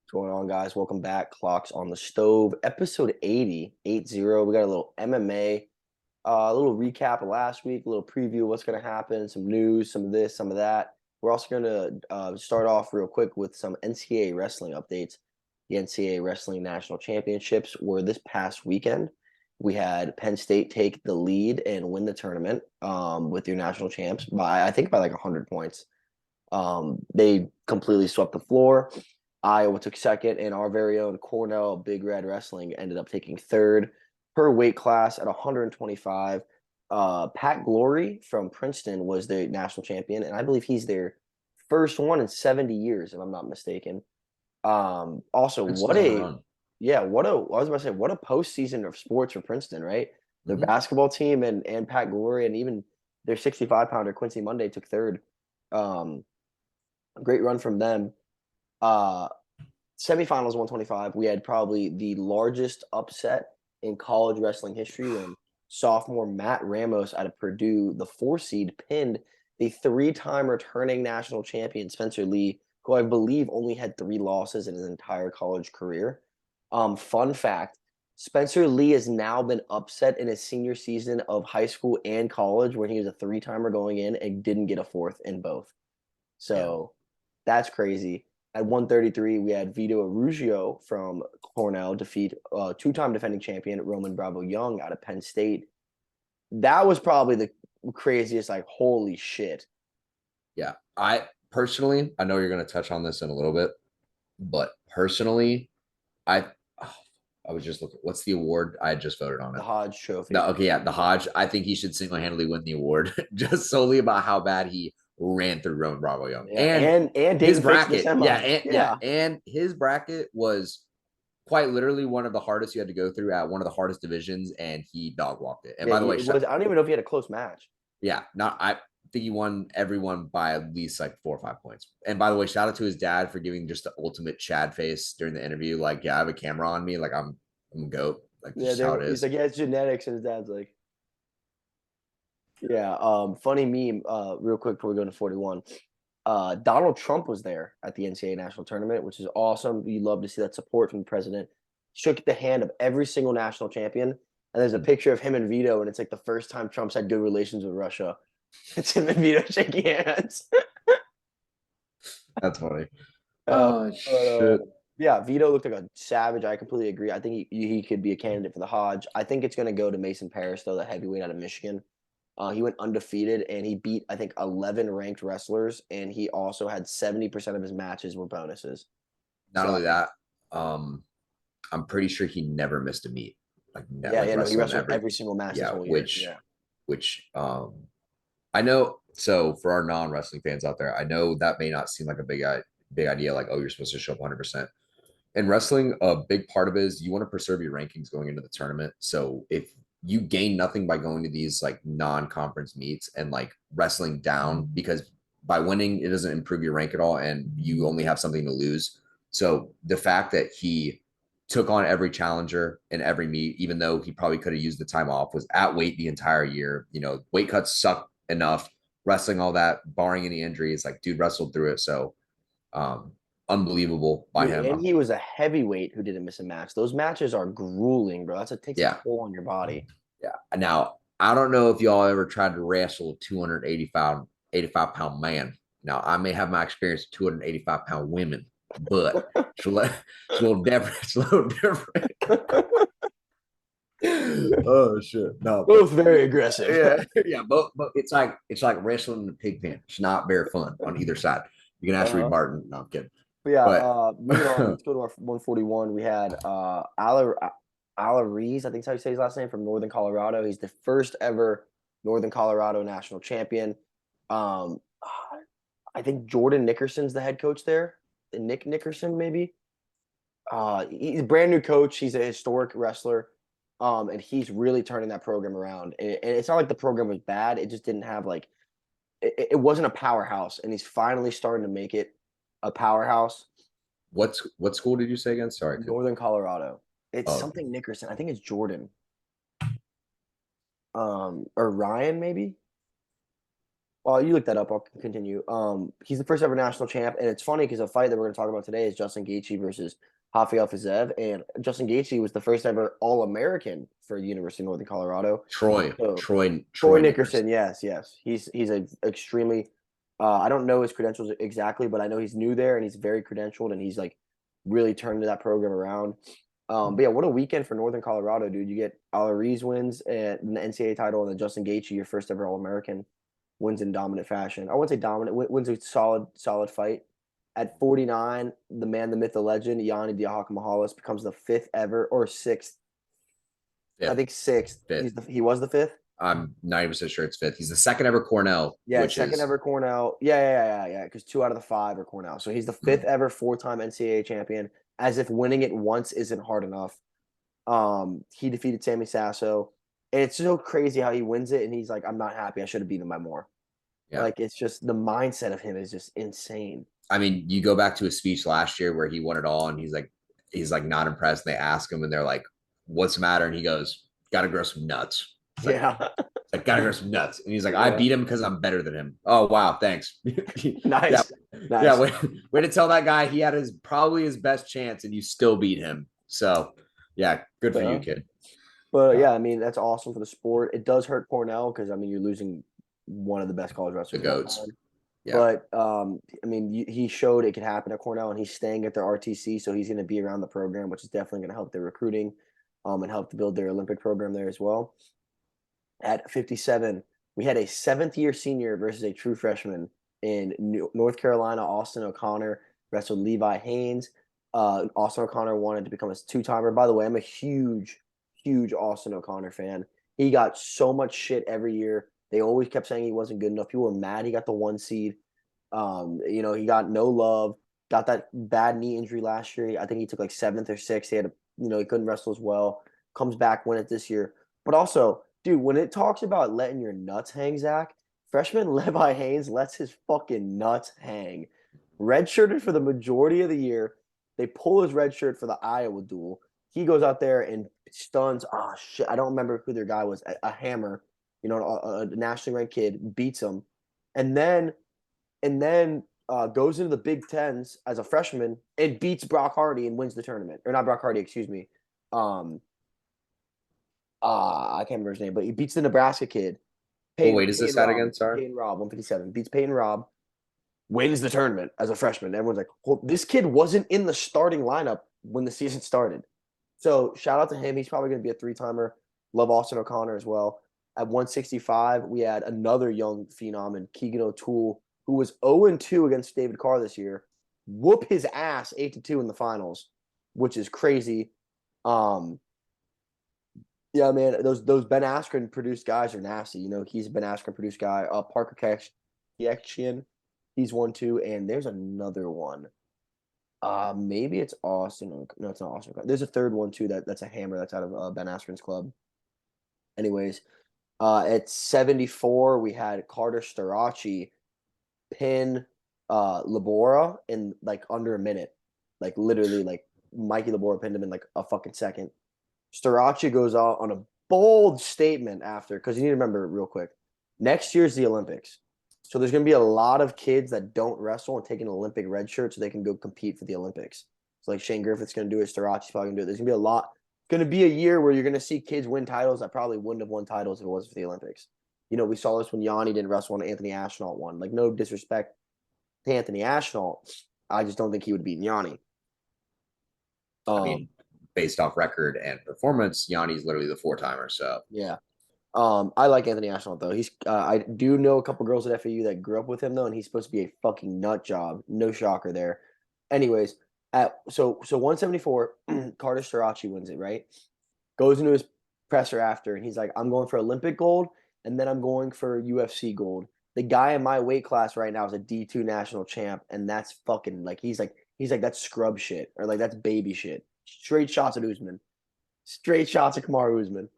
What's going on, guys? Welcome back. Clocks on the Stove, episode 80, 80. We got a little MMA, a little recap of last week, a little preview of what's going to happen, some news, some of this, some of that. We're also going to start off real quick with some NCAA wrestling updates. The NCAA Wrestling National Championships were this past weekend. We had Penn State take the lead and win the tournament with your national champs by, I think, by like 100 points. They completely swept the floor. Iowa took second, and our very own Cornell Big Red Wrestling ended up taking third per weight class at 125. Pat Glory from Princeton was the national champion, and I believe he's their first one in 70 years, if I'm not mistaken. Also, Princeton's on a run. I was about to say, what a postseason of sports for Princeton, right? Their Hmm. basketball team and Pat Glory, and even their 65 pounder Quincy Monday took third. Um, Great run from them. Uh, Semifinals 125. We had probably the largest upset in college wrestling history when sophomore Matt Ramos out of Purdue, the 4 seed, pinned the three-time returning national champion Spencer Lee, who I believe only had 3 losses in his entire college career. Fun fact: Spencer Lee has now been upset in his senior season of high school and college, when he was a three-timer going in and didn't get a fourth in both. Yeah. So that's crazy. At 133, we had Vito Arugio from Cornell defeat two-time defending champion Roman Bravo Young out of Penn State. That was probably the craziest, like, holy shit. Yeah. I personally, I know you're going to touch on this in a little bit, but personally, I I was just looking. What's the award? I just voted on The it. Hodge No, Trophy. okay, yeah, the Hodge. I think he should single-handedly win the award just solely about how bad he ran through Roman Bravo Young Yeah, and and his David Fix in the bracket. Yeah, semi. and Yeah. and his bracket was quite literally one of the hardest you had to go through at one of the hardest divisions, and he dog walked it. And Yeah, by the way, it was. I don't even know if he had a close match. yeah, not I think he won everyone by at least like 4 or 5 points. And by the way, shout out to his dad for giving just the ultimate Chad face during the interview. Like, yeah, I have a camera on me, like I'm a goat. Like Yeah, just how it he's is. like, yeah, it's genetics, and his dad's like, yeah. Funny meme, real quick before we go to 41. Donald Trump was there at the NCAA national tournament, which is awesome. You love to see that support from the president. Shook the hand of every single national champion. And there's a picture of him and Vito, and it's like the first time Trump's had good relations with Russia. It's him and Vito shaking hands. That's funny. uh, Oh but shit. yeah, Vito looked like a savage. I completely agree. I think he could be a candidate for the Hodge. I think it's going to go to Mason Paris, though, the heavyweight out of Michigan. He went undefeated, and he beat, I think, 11 ranked wrestlers, and he also had 70% of his matches were bonuses. Not So I only think, that, I'm pretty sure he never missed a meet. yeah, Like yeah, no, he wrestling wrestled every every single match this yeah, whole year. which Yeah. which I know. So for our non-wrestling fans out there, I know that may not seem like a big idea, like, oh, you're supposed to show up 100%. In wrestling, a big part of it is you want to preserve your rankings going into the tournament. So if you gain nothing by going to these like non-conference meets and like wrestling down, because by winning it doesn't improve your rank at all, and you only have something to lose. So the fact that he took on every challenger in every meet, even though he probably could have used the time off, was at weight the entire year. You know, weight cuts suck enough. Wrestling all that, barring any injuries, like dude wrestled through it. So um, unbelievable by Dude, him. and he was a heavyweight who didn't miss a match. Those matches are grueling, bro. It takes a Yeah, toll on your body. yeah. Now I don't know if y'all ever tried to wrestle a 285 pound man. Now I may have my experience with 285 pound women, but it's a little different. It's a little different. Oh shit. No, but Both very aggressive. yeah, yeah, but it's like wrestling in a pig pen. It's not very fun on either side. You can ask Reed Uh-huh. Martin. No, I'm kidding. But yeah, But moving on, let's go to our 141. We had Alaries, I think that's how you say his last name, from Northern Colorado. He's the first ever Northern Colorado national champion. Um, I think Jordan Nickerson's the head coach there. Nick Nickerson, maybe. He's a brand new coach. He's a historic wrestler. And he's really turning that program around. And it's not like the program was bad. It just didn't have like it wasn't a powerhouse, and he's finally starting to make it a powerhouse. what school did you say again? Sorry. Northern Colorado. It's Oh, something Nickerson. I think it's Jordan. Or Ryan maybe. Well, you look that up. I'll continue. He's the first ever national champ, and it's funny because a fight that we're going to talk about today is Justin Gaethje versus Gaejthe and Fiziev, and Justin Gaethje was the first ever All American for the University of Northern Colorado. So Troy Troy Nickerson, Nickerson. yes. He's a extremely. I don't know his credentials exactly, but I know he's new there and he's very credentialed, and he's like really turned that program around. But yeah, what a weekend for Northern Colorado, dude. You get Alaries wins and the NCAA title, and then Justin Gaethje, your first ever All American, wins in dominant fashion. I wouldn't say dominant, wins a solid fight. At 49, the man, the myth, the legend, Yanni Diakomahalis becomes the fifth ever or sixth. I Fifth, think sixth. fifth. He was the fifth. I'm 90% sure it's fifth. He's the second ever Cornell, Yeah, which second is ever Cornell. Yeah. Because two out of the five are Cornell. So he's the fifth ever four-time NCAA champion. As if winning it once isn't hard enough. He defeated Sammy Sasso. And it's so crazy how he wins it, and he's like, "I'm not happy. I should have beaten him by more." yeah. Like, it's just the mindset of him is just insane. I mean, you go back to his speech last year where he won it all, and he's like not impressed. And they ask him, and they're like, "What's the matter?" And he goes, "Gotta grow some nuts." Yeah. It's like gotta grow some nuts. And he's like, "I Yeah. beat him because I'm better than him." Oh wow, thanks. Yeah, Nice. yeah. Nice. Way to tell that guy he had his probably his best chance, and you still beat him. So yeah, good for you, Yeah. kid. But Uh, yeah, I mean, that's awesome for the sport. It does hurt Cornell because, I mean, you're losing one of the best college the wrestlers of all goats. time. Yeah. But I mean, he showed it could happen at Cornell, and he's staying at their RTC, so he's going to be around the program, which is definitely going to help their recruiting, and help to build their Olympic program there as well. At 57, we had a seventh-year senior versus a true freshman in North Carolina. Austin O'Connor wrestled Levi Haynes. Austin O'Connor wanted to become a two-timer. By the way, I'm a huge Austin O'Connor fan. He got so much shit every year. They always kept saying he wasn't good enough. People were mad he got the one seed. He got no love. Got that bad knee injury last year. I think he took like seventh or sixth. He couldn't wrestle as well. Comes back, win it this year. But also, dude, when it talks about letting your nuts hang, Zach, freshman Levi Haynes lets his fucking nuts hang. Redshirted for the majority of the year. They pull his red shirt for the Iowa duel. He goes out there and stuns. Oh shit! I don't remember who their guy was. A hammer, a nationally ranked kid beats him, and then goes into the Big Tens as a freshman and beats Brock Hardy and wins the tournament. Or not Brock Hardy, excuse me. Um, I can't remember his name, but he beats the Nebraska kid, What Peyton weight is Peyton this at Robb, again? Sorry. Peyton Robb, 157. Beats Peyton Robb, wins the tournament as a freshman. Everyone's like, well, this kid wasn't in the starting lineup when the season started. So shout out to him. He's probably going to be a three-timer. Love Austin O'Connor as well. At 165, we had another young phenom in Keegan O'Toole, who was 0-2 against David Carr this year. Whoop his ass 8-2 in the finals, which is crazy. Yeah, man, those Ben Askren produced guys are nasty. He's a Ben Askren produced guy. Parker Kekshian, he's one too, and there's another one. Maybe it's Austin. No, it's not Austin. There's a third one too. That's a hammer. That's out of Ben Askren's club. Anyways, at 74, we had Carter Starachi pin Labora in like under a minute. Like literally, like Mikey Labora pinned him in like a fucking second. Starachi goes out on a bold statement after, because you need to remember real quick. Next year's the Olympics. So there's going to be a lot of kids that don't wrestle and take an Olympic red shirt so they can go compete for the Olympics. So like Shane Griffith's going to do it. Starachi's probably going to do it. There's going to be a lot. Going to be a year where you're going to see kids win titles that probably wouldn't have won titles if it wasn't for the Olympics. We saw this when Yanni didn't wrestle and Anthony Ashnault won. Like, no disrespect to Anthony Ashnault. I just don't think he would beat Yanni. I mean, based off record and performance, Yanni's literally the four-timer. So Yeah. I like Anthony Ashnault though. I do know a couple girls at FAU that grew up with him though, and he's supposed to be a fucking nut job. No shocker there. Anyways, so 174, Carter Starachi wins it, right? Goes into his presser after, and he's like, "I'm going for Olympic gold, and then I'm going for UFC gold." The guy in my weight class right now is a D2 national champ, and that's fucking like he's like that's scrub shit or like that's baby shit. Straight shots at Usman. Straight shots at Kamaru Usman.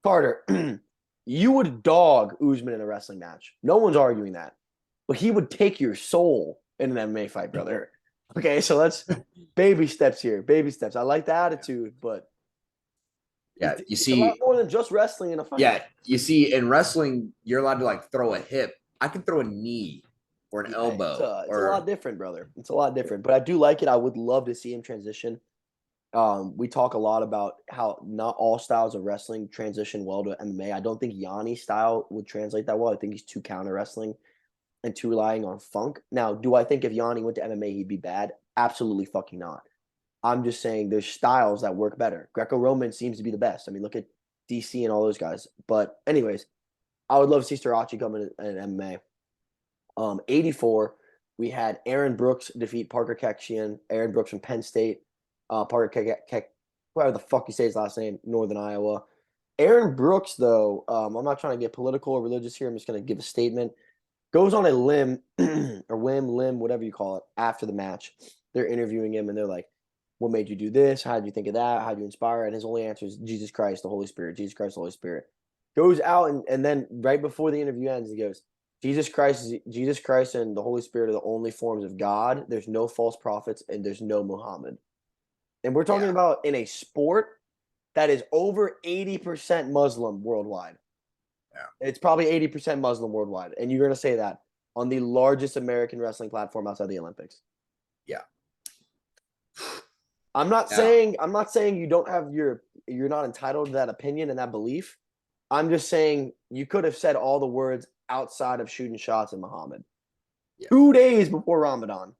Carter, you would dog Usman in a wrestling match. No one's arguing that. But he would take your soul in an MMA fight, brother. Okay, so let's baby steps here. Baby steps. I like the attitude, but yeah, you it's a lot see, more than just wrestling in a fight. yeah, you see, in wrestling, you're allowed to like throw a hip I can throw a knee or an Yeah, elbow it's a lot or different, brother. It's a lot different, but I do like it. I would love to see him transition. We talk a lot about how not all styles of wrestling transition well to MMA. I don't think Yanni's style would translate that well. I think he's too counter wrestling and too relying on funk. Now, do I think if Yanni went to MMA, he'd be bad? Absolutely fucking not. I'm just saying there's styles that work better. Greco-Roman seems to be the best. I mean, look at DC and all those guys. But anyways, I would love to see Starachi come in MMA. 84, we had Aaron Brooks defeat Parker Kekshian. Aaron Brooks from Penn State. Parker whatever the fuck you say his last name, Northern Iowa. Aaron Brooks, though, I'm not trying to get political or religious here. I'm just going to give a statement. Goes on a limb or limb, whatever you call it, after the match. They're interviewing him and they're like, what made you do this? How did you think of that? How did you inspire? And his only answer is Jesus Christ, the Holy Spirit. Jesus Christ, the Holy Spirit. Goes out and then right before the interview ends, he goes, Jesus Christ and the Holy Spirit are the only forms of God. There's no false prophets and there's no Muhammad. And we're talking yeah. about in a sport that is over 80% Muslim worldwide. Yeah. It's probably 80% Muslim worldwide. And you're going to say that on the largest American wrestling platform outside the Olympics. Yeah. I'm not Now, saying you're not entitled to that opinion and that belief. I'm just saying you could have said all the words outside of shooting shots at Muhammad. yeah. 2 days before Ramadan.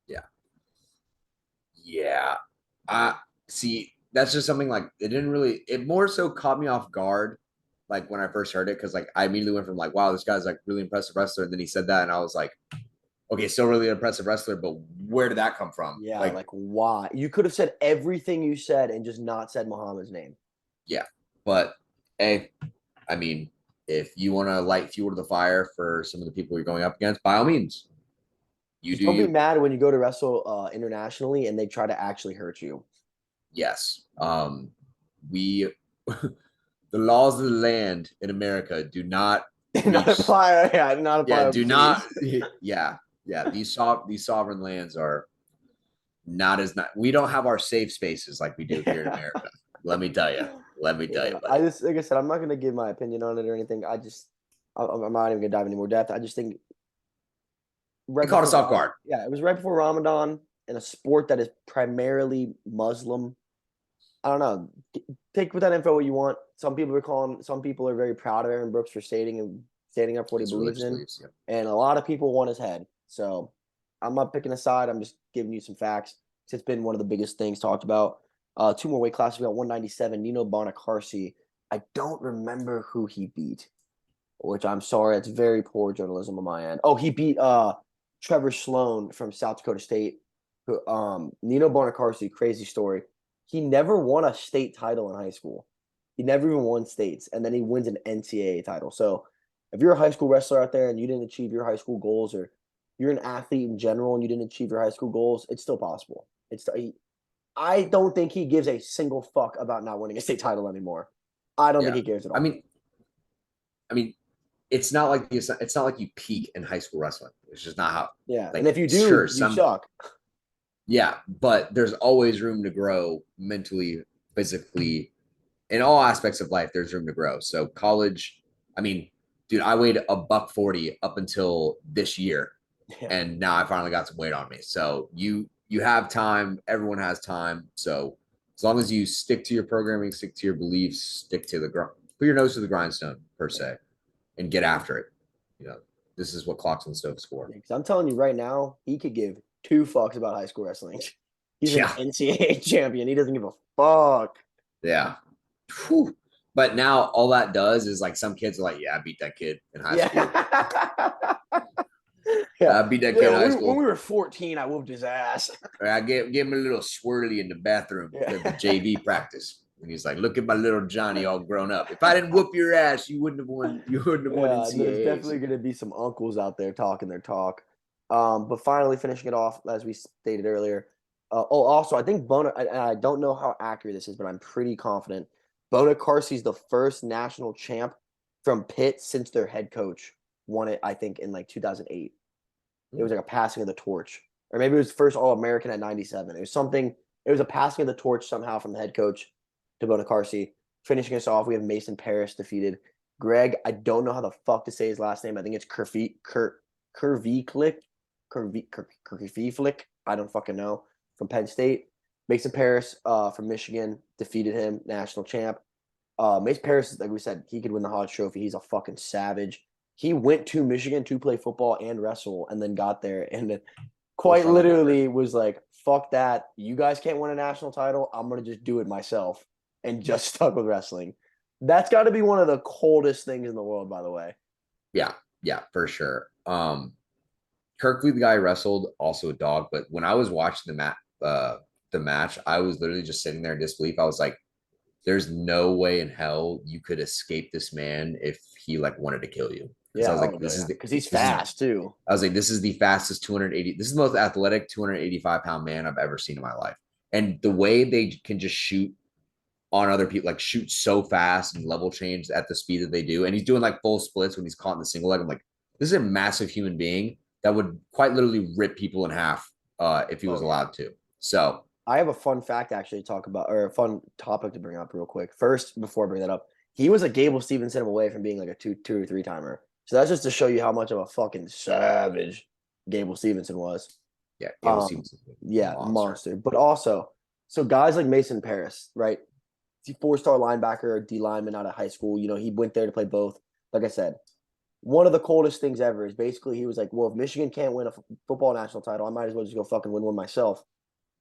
Yeah. Yeah. I see. That's just something like it more so caught me off guard, like when I first heard it, because like I immediately went from like, wow, this guy's like really impressive wrestler, and then he said that, and I was like, okay, still really impressive wrestler, but where did that come from? Yeah, Like, like why? You could have said everything you said and just not said Muhammad's name. yeah, but hey, I mean, if you want to light fuel to the fire for some of the people you're going up against, by all means, you Just do don't be you. mad when you go to wrestle internationally and they try to actually hurt you. Yes. We the laws of the land in America do not Not reach. apply, yeah, not apply Yeah, do not. overseas. Yeah, yeah. These sovereign lands are not as not. We don't have our safe spaces like we do here in Yeah. America. Let me tell you. Let me tell you, Yeah, I buddy. just like I said, I'm not gonna give my opinion on it or anything. I'm not even gonna dive any more depth. I just think It right caught before us off guard. yeah, it was right before Ramadan in a sport that is primarily Muslim. I don't know. Take with that info what you want. Some people are very proud of Aaron Brooks for standing up for what he His believes religious in, beliefs. Yeah. and a lot of people want his head. So I'm not picking a side. I'm just giving you some facts. It's been one of the biggest things talked about. Two more weight classes. We got 197. Nino Bonacarsi. I don't remember who he beat, which I'm sorry. It's very poor journalism on my end. Oh, he beat Trevor Sloan from South Dakota State. Nino Bonacarsi, crazy story. He never won a state title in high school. He never even won states, and then he wins an NCAA title. So if you're a high school wrestler out there and you didn't achieve your high school goals, or you're an athlete in general and you didn't achieve your high school goals, it's still possible. I don't think he gives a single fuck about not winning a state title anymore. I don't think Yeah. he cares at I all. mean, I mean, it's not like you peak in high school wrestling. It's just not how. Yeah, and Like, if you sure, do, you some. suck. Yeah, but there's always room to grow mentally, physically, in all aspects of life. There's room to grow. So college, I mean, dude, I weighed a buck 40 up until this year, Yeah. and now I finally got some weight on me. So you have time. Everyone has time. So as long as you stick to your programming, stick to your beliefs, stick to the put your nose to the grindstone per se, and get after it. You know, this is what clocks and stoves for. Because I'm telling you right now, he could give two fucks about high school wrestling. He's an Yeah, NCAA champion. He doesn't give a fuck. yeah. Whew. But now all that does is like some kids are like, yeah, I beat that kid in high Yeah. school. Yeah. I beat that kid Yeah, in high when school. we were 14, I whooped his ass. I gave him a little swirly in the bathroom Yeah. at the JV practice. And he's like, look at my little Johnny all grown up. If I didn't whoop your ass, you wouldn't have won. You wouldn't have won Yeah, and there's NCAAs. definitely going to be some uncles out there talking their talk. But finally, finishing it off, as we stated earlier. Also, I think I don't know how accurate this is, but I'm pretty confident Bona Carsey's the first national champ from Pitt since their head coach won it, I think, in like 2008. It was like a passing of the torch. Or maybe it was first All American at 97. It was something, it was a passing of the torch somehow from the head coach to Bona Carsey. Finishing us off, we have Mason Paris defeated Greg, I don't know how the fuck to say his last name. I think it's Curvy Flick. I don't fucking know. From Penn State. Mason Paris from Michigan defeated him, national champ. Mason Paris, like we said, he could win the Hodge Trophy. He's a fucking savage. He went to Michigan to play football and wrestle, and then got there and quite literally was like, "Fuck that! You guys can't win a national title. I'm gonna just do it myself," and just stuck with wrestling. That's got to be one of the coldest things in the world, by the way. Yeah, for sure. Kirkley, the guy wrestled, also a dog. But when I was watching the match, I was literally just sitting there in disbelief. I was like, "There's no way in hell you could escape this man if he like wanted to kill you." Because I was like, "This is because he's fast too." I was like, "This is the fastest 280. This is the most athletic 285-pound man I've ever seen in my life." And the way they can just shoot on other people, like shoot so fast and level change at the speed that they do. And he's doing like full splits when he's caught in the single leg. I'm like, this is a massive human being that would quite literally rip people in half if he was allowed to. So I have a fun fact actually to talk about, or a fun topic to bring up real quick. First, before I bring that up, he was a Gable Stevenson away from being like a two or three timer. So that's just to show you how much of a fucking savage Gable Stevenson was. yeah, Gable Stevenson, Yeah, monster. But also, so guys like Mason Paris, right? He's a four-star linebacker, D lineman out of high school. You know, he went there to play both. Like I said, one of the coldest things ever is basically he was like, well, if Michigan can't win a football national title, I might as well just go fucking win one myself.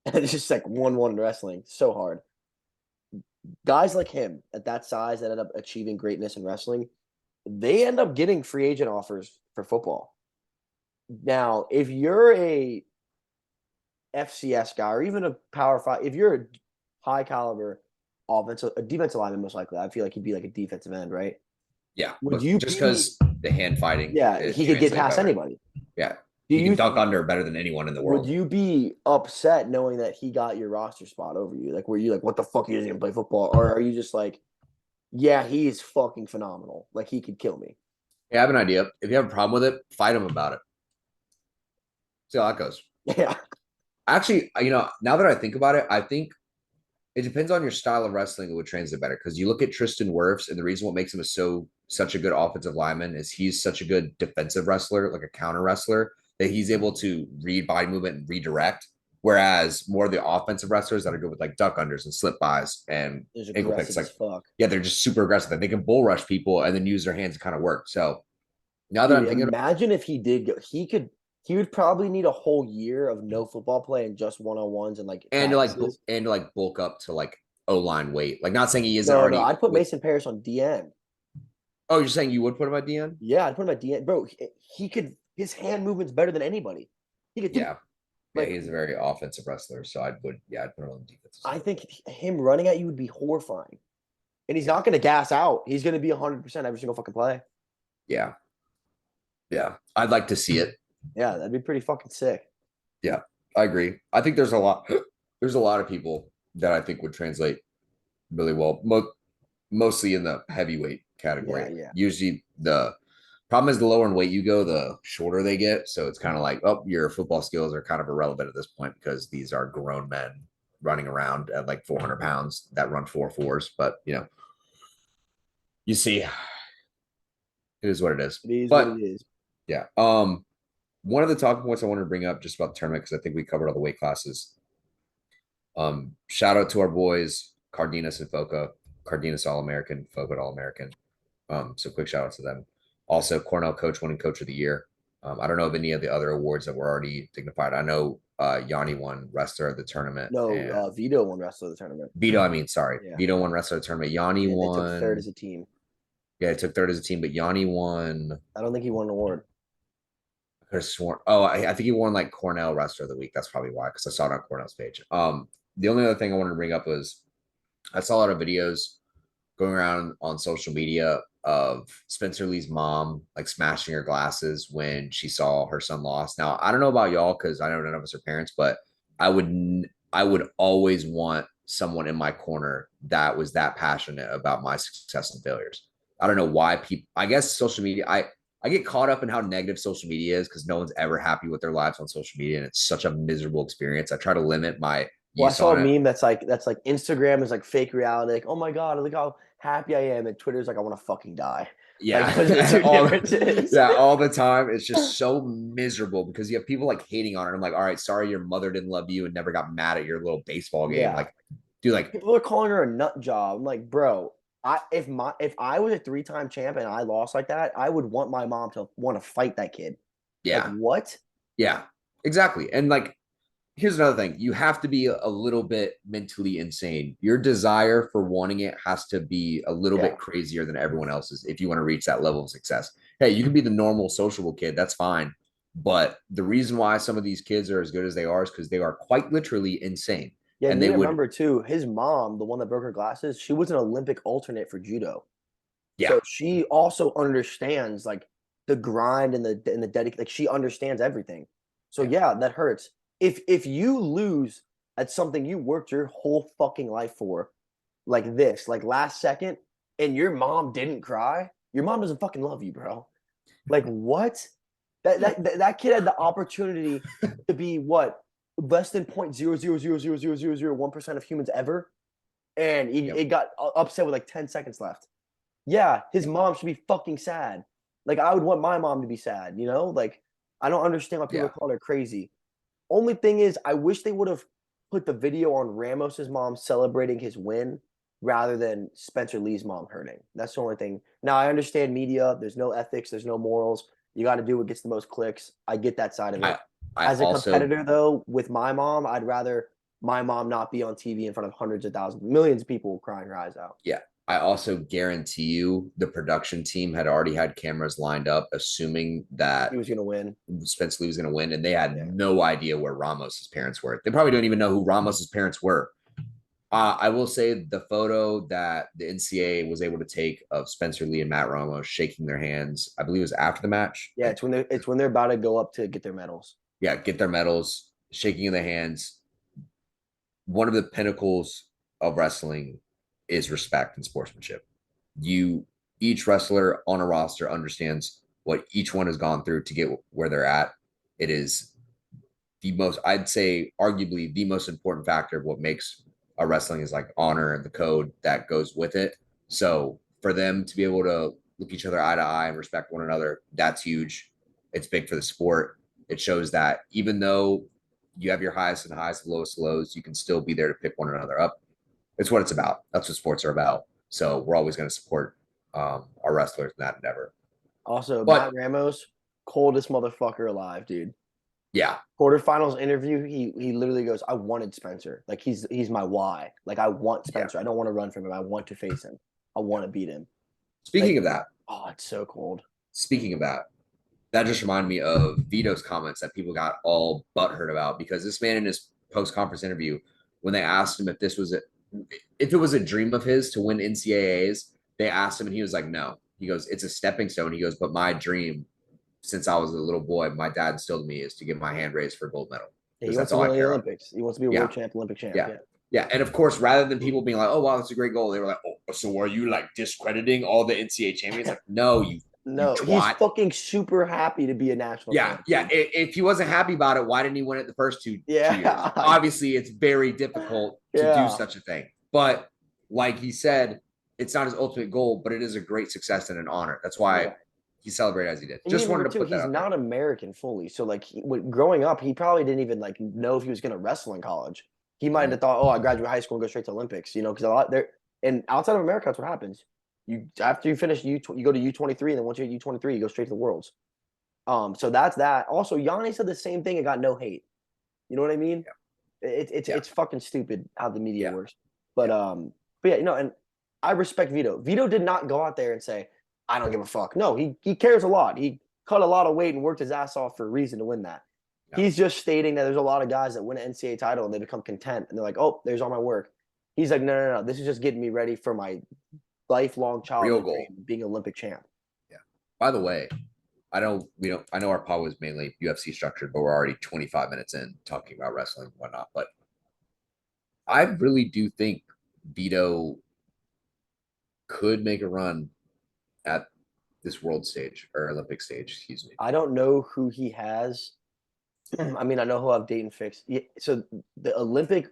And it's just like 1-1 in wrestling. So hard. Guys like him at that size that end up achieving greatness in wrestling, they end up getting free agent offers for football. Now, if you're a FCS guy or even a Power Five, if you're a high caliber a defensive lineman, most likely, I feel like he'd be like a defensive end, right? Yeah, Would you just because the hand fighting, yeah, he could get past anybody. Yeah, Do he can dunk under better than anyone in the world. Would you be upset knowing that he got your roster spot over you? Like, were you like, what the fuck, he doesn't even play football? Or are you just like, yeah, he is fucking phenomenal. Like, he could kill me. Yeah, I have an idea. If you have a problem with it, fight him about it. See how that goes. Yeah. Actually, now that I think about it, I think it depends on your style of wrestling. It would translate better because you look at Tristan Wirfs, and the reason what makes him such a good offensive lineman is he's such a good defensive wrestler, like a counter wrestler, that he's able to read body movement and redirect. Whereas more of the offensive wrestlers that are good with like duck unders and slip bys and ankle picks, like yeah, they're just super aggressive. And they can bull rush people and then use their hands to kind of work. So now that I'm thinking, imagine if he did go, he would probably need a whole year of no football play and just one-on-ones and like to bulk up to like O-line weight. Like not saying he isn't No, I'd put Mason Paris on DN. Oh, you're saying you would put him at DN? Yeah, I'd put him at DN. Bro, he could, his hand movement's better than anybody. He could yeah, he's a very offensive wrestler, so I'd put him on defense. I think him running at you would be horrifying. And he's not going to gas out. He's going to be 100% every single fucking play. Yeah. Yeah. I'd like to see it. Yeah, that'd be pretty fucking sick. Yeah, I agree. I think there's a lot of people that I think would translate really well, mostly in the heavyweight category. Yeah. Usually the problem is the lower in weight you go, the shorter they get. So it's kind of like, oh, your football skills are kind of irrelevant at this point because these are grown men running around at like 400 pounds that run 4.4s. But, you see, it is what it is. It is what it is. Yeah. One of the talking points I wanted to bring up just about the tournament, because I think we covered all the weight classes. Shout out to our boys, Cardenas and Foca. Cardenas All-American, Foca All-American. So quick shout out to them. Also, Cornell coach winning coach of the year. I don't know of any of the other awards that were already dignified. I know Yanni won wrestler of the tournament. No, Vito won wrestler of the tournament. Sorry. Yeah. Vito won wrestler of the tournament. Yanni won. They took third as a team. Yeah, they took third as a team, but Yanni won. I don't think he won an award. I could have sworn. Oh, I think he won like Cornell wrestler of the week. That's probably why, because I saw it on Cornell's page. The only other thing I wanted to bring up was I saw a lot of videos going around on social media of Spencer Lee's mom like smashing her glasses when she saw her son lost. Now, I don't know about y'all because I know none of us are parents, but I would always want someone in my corner that was that passionate about my success and failures. I don't know why people, I guess social media, I get caught up in how negative social media is because no one's ever happy with their lives on social media. And it's such a miserable experience. I try to limit my. Well, I saw a meme that's like Instagram is like fake reality. Like, oh my God, look how happy I am. And Twitter's like, I want to fucking die. Like those are the Yeah. two differences. Yeah, all the time. It's just so miserable because you have people like hating on it. I'm like, all right, sorry your mother didn't love you and never got mad at your little baseball game. Yeah. Like, dude, like, People are calling her a nut job. I'm like, bro, if I was a 3-time champ and I lost like that, I would want my mom to want to fight that kid. Like, yeah, what? yeah, exactly. And like, here's another thing. You have to be a little bit mentally insane. Your desire for wanting it has to be a little Yeah. bit crazier than everyone else's if you want to reach that level of success. Hey, you can be the normal sociable kid, that's fine. But the reason why some of these kids are as good as they are is because they are quite literally insane. Yeah, And you need they to would, remember too, his mom, the one that broke her glasses, she was an Olympic alternate for judo. yeah, So she also understands like the grind and the dedication. Like she understands everything. So yeah, yeah, that hurts. If you lose at something you worked your whole fucking life for, like this, like last second, and your mom didn't cry, your mom doesn't fucking love you, bro. Like what? That kid had the opportunity to be what less than 0.00000001% of humans ever, and yep, it got upset with like 10 seconds left. Yeah, his yep, mom should be fucking sad. Like I would want my mom to be sad, you know? Like I don't understand why people are yeah. calling her crazy. Only thing is, I wish they would have put the video on Ramos's mom celebrating his win rather than Spencer Lee's mom hurting. That's the only thing. Now I understand media. There's no ethics. There's no morals. You got to do what gets the most clicks. I get that side of I it. I As a also competitor, though, with my mom, I'd rather my mom not be on TV in front of hundreds of thousands, millions of people crying her eyes out. Yeah. I also guarantee you the production team had already had cameras lined up, assuming He that was gonna win. Spence Lee was going to win, and they had Yeah. no idea where Ramos's parents were. They probably don't even know who Ramos's parents were. I will say the photo that the NCAA was able to take of Spencer Lee and Matt Ramos shaking their hands, I believe it was after the match. Yeah, it's when they're about to go up to get their medals. Yeah, get their medals, shaking in the hands. One of the pinnacles of wrestling is respect and sportsmanship. You each wrestler on a roster understands what each one has gone through to get where they're at. It is the most, I'd say, arguably the most important factor of what makes a wrestling is like honor and the code that goes with it. So for them to be able to look each other eye to eye and respect one another, that's huge. It's big for the sport. It shows that even though you have your highest and highs, lowest lows, you can still be there to pick one another up. It's what it's about. That's what sports are about. So we're always going to support our wrestlers in that endeavor. Also, But Matt Ramos, coldest motherfucker alive, dude. yeah, Quarterfinals interview, he literally goes, "I wanted Spencer. Like he's my why. Like I want yeah, Spencer. I don't want to run from him. I want to face him. I yeah. want to beat him." Speaking Like, of that, oh, it's so cold. speaking of that, that just reminded me of Vito's comments that people got all butthurt about because this man in his post conference interview, when they asked him if it was a dream of his to win NCAAs, they asked him and he was like, no. He goes, it's a stepping stone. He goes, but my dream since I was a little boy, my dad instilled in me is to get my hand raised for a gold medal Yeah, he because wants that's to all go I to the care about. Olympics. He wants to be a world Yeah, champ, Olympic champ. yeah, Yeah. yeah. And of course, rather than people being like, "Oh wow, that's a great goal," they were like, "Oh, so are you like discrediting all the NCAA champions?" Like, no, you No, he's twat. fucking super happy to be a national Yeah, champ, yeah. dude. If he wasn't happy about it, why didn't he win it the first two years? Yeah. Obviously, it's very difficult to do Yeah. such a thing. But like he said, it's not his ultimate goal, but it is a great success and an honor. That's why Yeah. he celebrated as he did. And you need Just to wanted remember to too, put that he's out there. not American fully. So like growing up, he probably didn't even like know if he was going to wrestle in college. He might Mhm. have thought, "Oh, I graduate high school and go straight to Olympics," because a lot there and outside of America, that's what happens. You after you finish you go to U23, and then once you're at U23, you go straight to the Worlds. So that's that. Also, Yanni said the same thing and got no hate. You know what I mean? Yeah, It's fucking stupid how the media yeah, works. yeah, But yeah, and I respect Vito. Vito did not go out there and say, "I don't give a fuck." No, he cares a lot. He cut a lot of weight and worked his ass off for a reason to win that. yeah. He's just stating that there's a lot of guys that win an NCAA title and they become content and they're like, "Oh, there's all my work." He's like, "No, no, no. This is just getting me ready for my lifelong Real childhood goal. dream, being Olympic champ." Yeah. By the way, I know our pod was mainly UFC structured, but we're already 25 minutes in talking about wrestling and whatnot. But I really do think Vito could make a run at this world stage or Olympic stage, excuse me. I don't know who he has. I mean, I know he'll have Dayton fixed. Yeah, so the Olympic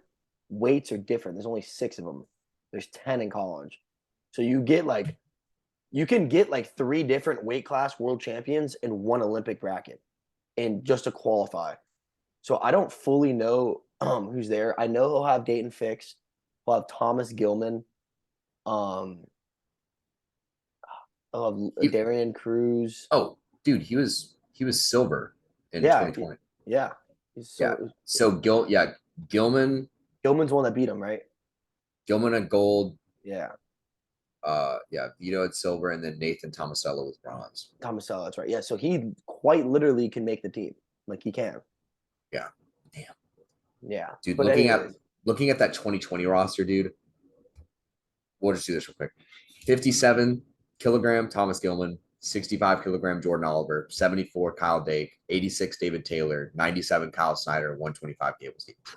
weights are different. There's only 6 of them. There's 10 in college. So you get like you can get like 3 different weight class world champions in one Olympic bracket and just to qualify. So I don't fully know who's there. I know he'll have Dayton Fix. He'll have Thomas Gilman. Um, he'll have He- Darian Cruz. oh, dude, he was silver in Yeah, 2020. yeah. Yeah. So So Gilman, Gilman's the one that beat him, right? Gilman at gold. Yeah, Yeah, Vito at silver, and then Nathan Tomasello with bronze. Tomasello, that's right. Yeah, so he quite literally can make the team. Like he can. Yeah. Damn. Yeah. Dude, But looking at anyways, looking at that 2020 roster, dude. We'll just do this real quick. 57 kilogram Thomas Gilman, 65 kilogram Jordan Oliver, 74 Kyle Dake, 86 David Taylor, 97 Kyle Snyder, 125 Gable Stevens.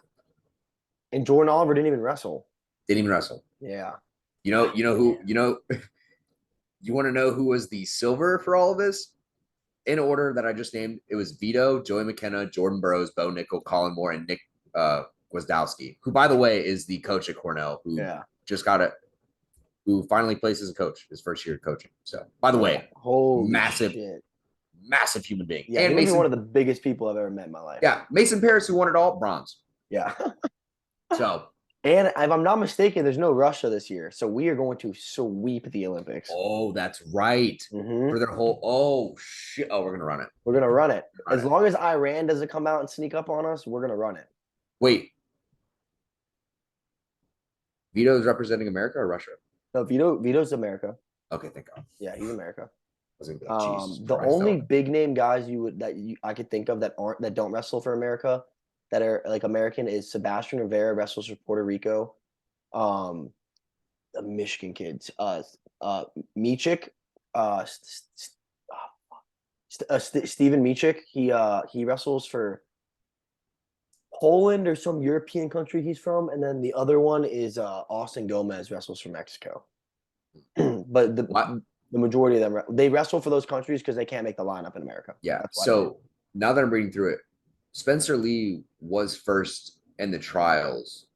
and Jordan Oliver didn't even wrestle. Didn't even wrestle. Yeah. You know who, you want to know who was the silver for all of this? In order that I just named, it was Vito, Joey McKenna, Jordan Burroughs, Bo Nickel, Colin Moore, and Nick Gwiazdowski, who, by the way, is the coach at Cornell, who just got it, who finally plays as a coach, his first year of coaching. So, by the way, holy massive, shit. massive human being. Yeah, and he might be Mason, one of the biggest people I've ever met in my life. yeah, Mason Paris, who won it all, bronze. Yeah. So, And if I'm not mistaken, there's no Russia this year. So we are going to sweep the Olympics. oh, that's right. Mhm. For their whole, oh, shit. Oh, we're going to run it. We're going to run it. Run As it. long as Iran doesn't come out and sneak up on us, we're going to run it. Wait. Vito's representing America or Russia? No, Vito's America. Okay, thank God. Yeah, he's America. I was gonna be like, Jesus The Christ, only though. big name guys I could think of that don't wrestle for America that are like American is Sebastian Rivera wrestles for Puerto Rico. The Michigan kids, Michik, Steven Michik. He wrestles for Poland or some European country he's from, and then the other one is Austin Gomez wrestles for Mexico. But the majority of them they wrestle for those countries because they can't make the lineup in America. Yeah. So now that I'm reading through it, Spencer Lee was first in the trials.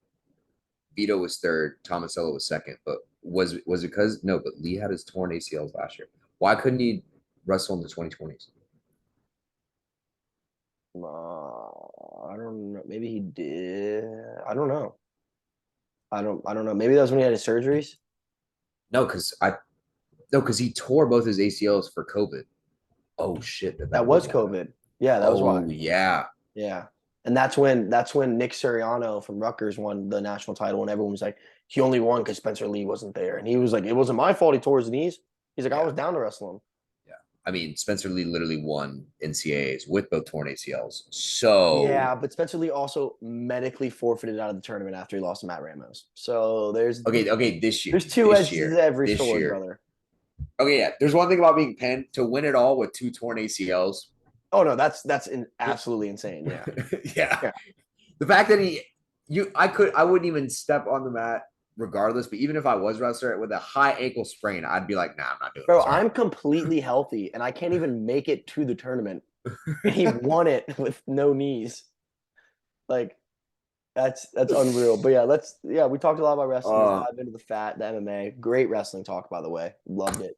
Vito was third. Tomasello was second. But was it because no? But Lee had his torn ACLs last year. Why couldn't he wrestle in the 2020s? I don't know. Maybe he did. I don't know. I don't know. Maybe that was when he had his surgeries. No, because he tore both his ACLs for COVID. Oh shit! That was COVID. Yeah, that was why. Yeah. Yeah. And that's when Nick Suriano from Rutgers won the national title, and everyone was like, he only won because Spencer Lee wasn't there. And he was like, it wasn't my fault he tore his knees. He's like, I was down to wrestle him. Yeah. I mean, Spencer Lee literally won NCAAs with both torn ACLs. So yeah, but Spencer Lee also medically forfeited out of the tournament after he lost to Matt Ramos. So there's this year. There's two edges to every sword, brother. Okay, yeah. There's one thing about being Penn to win it all with 2 torn ACLs. Oh no, that's absolutely insane. Yeah. Yeah. The fact that I wouldn't even step on the mat regardless. But even if I was wrestler with a high ankle sprain, I'd be like, nah, I'm not doing it. Bro, I'm completely healthy and I can't even make it to the tournament. He won it with no knees. Like that's unreal. But yeah, we talked a lot about wrestling. Let's dive into the MMA. Great wrestling talk, by the way. Loved it.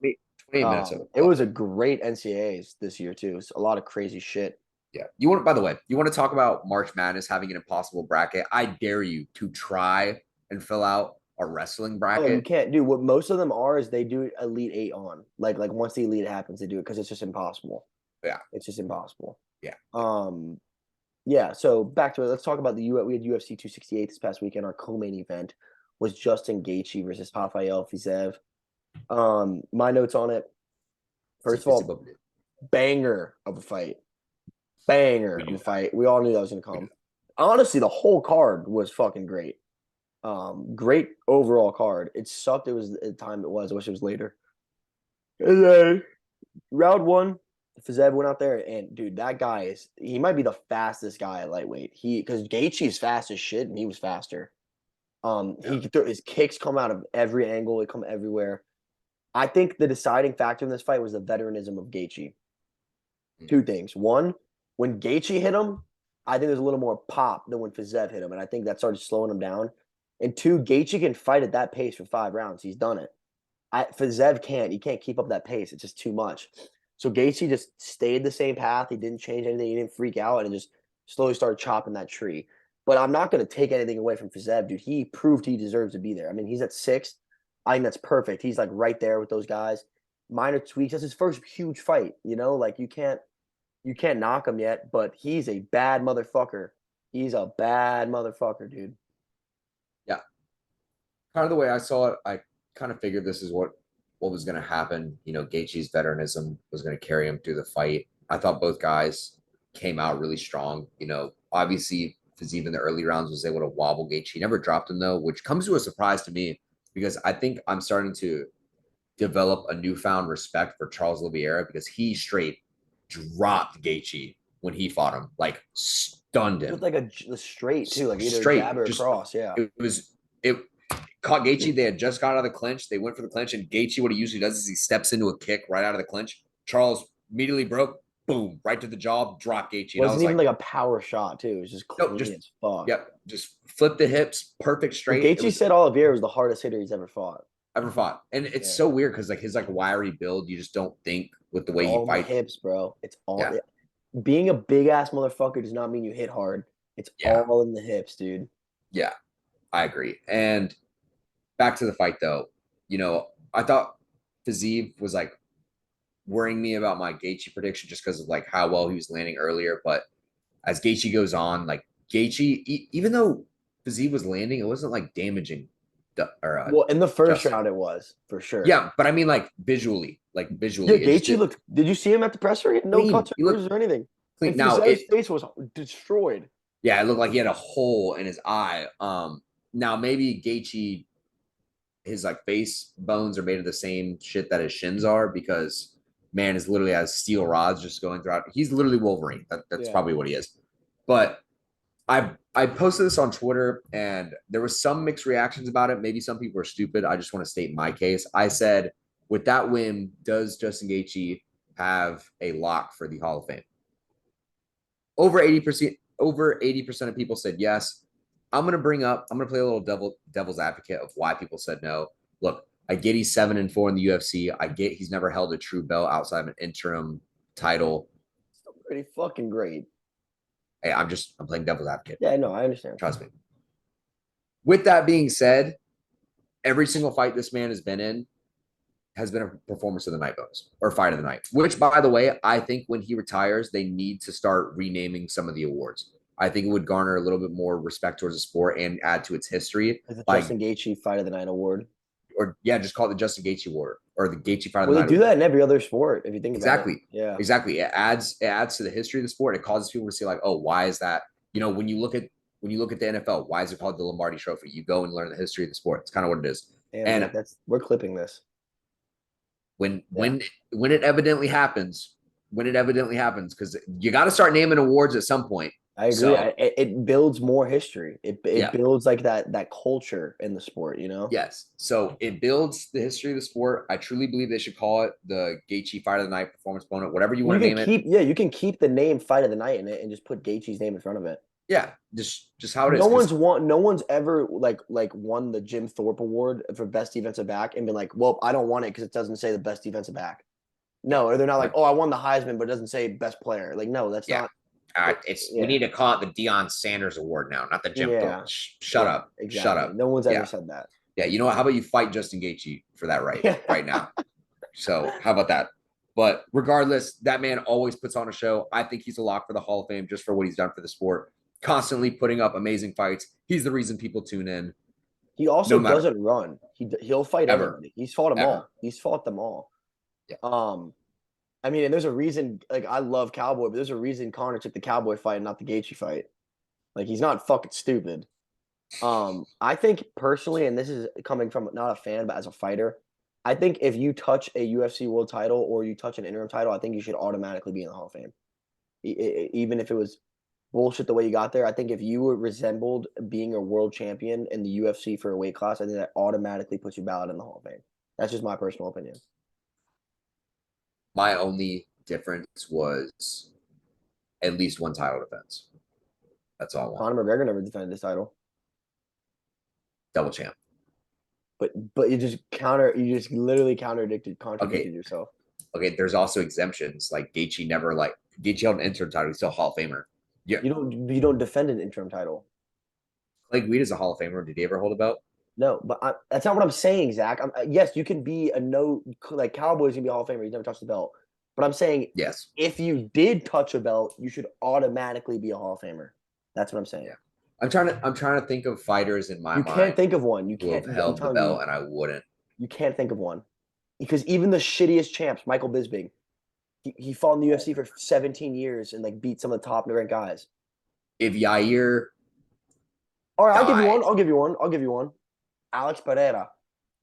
28 minutes. It was a great NCAAs this year too. It's a lot of crazy shit. Yeah. By the way, you want to talk about March Madness having an impossible bracket? I dare you to try and fill out a wrestling bracket. Oh, you can't do what most of them are is they do Elite 8 on. Like once the Elite happens, they do it because it's just impossible. Yeah. It's just impossible. Yeah. Yeah, so back to it. Let's talk about we had UFC 268 this past weekend. Our co-main event was Justin Gaethje versus Rafael Fiziev. My notes on it. First of all, banger of a fight. Banger of a fight. We all knew that was going to come. Honestly, the whole card was fucking great. Great overall card. It sucked. It was the time it was. I wish it was later. And then round 1, Fiziev went out there and dude, that guy he might be the fastest guy at lightweight. Because Gaethje is fast as shit and he was faster. His kicks come out of every angle. They come everywhere. I think the deciding factor in this fight was the veteranism of Gaethje. 2 things. 1, when Gaethje hit him, I think there's a little more pop than when Fiziev hit him, and I think that started slowing him down. And 2, Gaethje can fight at that pace for 5 rounds. He's done it. Fiziev can't. He can't keep up that pace. It's just too much. So Gaethje just stayed the same path. He didn't change anything. He didn't freak out and just slowly started chopping that tree. But I'm not going to take anything away from Fiziev, dude. He proved he deserves to be there. I mean, he's at 6th. I think that's perfect. He's like right there with those guys. Minor tweaks. That's his first huge fight. Like you can't knock him yet, but he's a bad motherfucker. He's a bad motherfucker, dude. Yeah. Kind of the way I saw it, I kind of figured this is what was going to happen. Gaethje's veteranism was going to carry him through the fight. I thought both guys came out really strong. Obviously, Fiziev in the early rounds was able to wobble Gaethje. He never dropped him though, which comes to a surprise to me because I think I'm starting to develop a newfound respect for Charles Oliveira because he straight dropped Gaethje when he fought him, like stunned him. With like a straight too, like either Straight, jab or just cross. Yeah. it caught Gaethje. They had just got out of the clinch. They went for the clinch, and Gaethje, what he usually does is he steps into a kick right out of the clinch. Charles immediately broke, boom, right to the jaw, dropped Gaethje. And I Wasn't was even like like a power shot too. It was just no, clean as fuck. yep, just flip the hips, perfect Well, straight. It Gaethje was said Oliveira was the hardest hitter he's ever fought. ever fought, and it's Yeah. so weird because like his like wiry build, you just don't think with the It's way he all in the fights. hips, bro. It's all Yeah, being a big ass motherfucker does not mean you hit hard. It's yeah, all in the hips, dude. yeah. I agree. And back to the fight though, I thought Fiziev was like worrying me about my Gaethje prediction just because of like how well he was landing earlier. But as Gaethje goes on, like Gaethje, even though Fiziev was landing, it wasn't like damaging Well, in the first Justin. round, it was for sure. Yeah, but I mean like Yeah, visually, it just Gaethje did looked. Did you see him at the presser? He had no clean. cuts or He looked bruises or anything. clean. And Now Fizev's face was destroyed. yeah, it looked like he had a hole in his eye. Now maybe Gaethje, his like face bones are made of the same shit that his shins are because man is literally has steel rods just going throughout. He's literally Wolverine. That's Yeah. probably what he is. But I posted this on Twitter and there was some mixed reactions about it. Maybe some people are stupid. I just want to state my case. I said, with that win, does Justin Gaethje have a lock for the Hall of Fame? Over 80% of people said yes. I'm gonna play a little devil's advocate of why people said no. Look, I get he's 7-4 in the UFC. I get he's never held a true belt outside of an interim title. Still pretty fucking great. Hey, I'm playing devil's advocate. Yeah, no, I understand. Trust me. With that being said, every single fight this man has been in has been a performance of the night bonus or fight of the night, which by the way, I think when he retires, they need to start renaming some of the awards. I think it would garner a little bit more respect towards the sport and add to its history. Is the By, Justin Gaethje Fight of the Night award? or yeah, just call it the Justin Gaethje Award or the Gaethje Fight of Well, the they Night do Award. that in every other sport if you think about it. Exactly. Yeah. Exactly. It adds to the history of the sport. It causes people to say like, oh, why is that? When you look at the NFL, why is it called the Lombardi Trophy? You go and learn the history of the sport. It's kind of what it is. Damn, And dude, we're clipping this. when Yeah. when it evidently happens, because you got to start naming awards at some point. I agree. So It builds more history. It yeah, builds like that culture in the sport, yes. So it builds the history of the sport. I truly believe they should call it the Gaethje Fight of the Night Performance Bonus, whatever you You want to can name it. you can keep the name Fight of the Night in it and just put Gaethje's name in front of it. Yeah, just how it is. No one's ever like won the Jim Thorpe Award for best defensive back and been like, well, I don't want it because it doesn't say the best defensive back. No, or they're not like, oh, I won the Heisman, but it doesn't say best player. Like, no, that's Yeah. not. We need to call it the Deion Sanders Award now, not the Jim Thorpe. Shut up. Exactly. Shut up. No one's Yeah. ever said that. Yeah, you know what? How about you fight Justin Gaethje for that right now? So how about that? But regardless, that man always puts on a show. I think he's a lock for the Hall of Fame just for what he's done for the sport. Constantly putting up amazing fights. He's the reason people tune in. He also No matter- doesn't run. He'll fight Ever. everybody. He's fought them Ever. all. He's fought them all. Yeah. I mean, and there's a reason. Like, I love Cowboy, but there's a reason Connor took the Cowboy fight and not the Gaethje fight. Like, he's not fucking stupid. I think personally, and this is coming from not a fan, but as a fighter, I think if you touch a UFC world title or you touch an interim title, I think you should automatically be in the Hall of Fame. Even if it was bullshit the way you got there, I think if you were resembled being a world champion in the UFC for a weight class, I think that automatically puts you ballot in the Hall of Fame. That's just my personal opinion. My only difference was at least one title defense. That's all I want. Conor McGregor never defended his title. Double champ. But you just literally contradicted Okay, yourself. okay. There's also exemptions. Like Gaethje held an interim title. He's still a Hall of Famer. Yeah, You don't defend an interim title. Clay Guida is a Hall of Famer. Did he ever hold a belt? No, but that's not what I'm saying, Zach. Yes, you can be a no like Cowboys can be a Hall of Famer. He's never touched the belt. But I'm saying Yes. if you did touch a belt, you should automatically be a Hall of Famer. That's what I'm saying. Yeah. I'm trying to think of fighters in my You can't mind think of one. You who have can't. I'm held the telling you, belt, and I wouldn't. you can't think of one because even the shittiest champs, Michael Bisping, he fought in the UFC for 17 years and like beat some of the top ranked guys. If Yair All right, I'll give you died, one. I'll give you one. I'll give you one. Alex Pereira.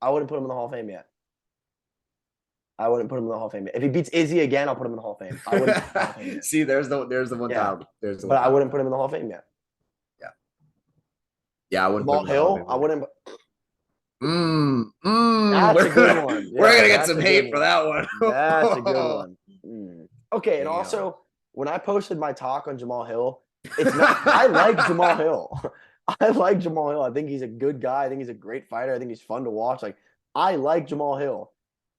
I wouldn't put him in the Hall of Fame yet. I wouldn't put him in the Hall of Fame yet. If he beats Izzy again, I'll put him in the Hall of Fame. I wouldn't put him in the Hall of Fame yet. see, there's the one Yeah. time. There's the But one I time. wouldn't put him in the Hall of Fame yet. Yeah, I wouldn't put him Jamal in the Hall of Hill, Fame I either. wouldn't. We're That's a good one. we're Yeah, gonna get that's some a hate good for one. that one. That's a good one. Okay, and Damn. also when I posted my talk on Jamal Hill, it's not. I like Jamal Hill. I like Jamal Hill. I think he's a good guy. I think he's a great fighter. I think he's fun to watch. Like I like Jamal Hill.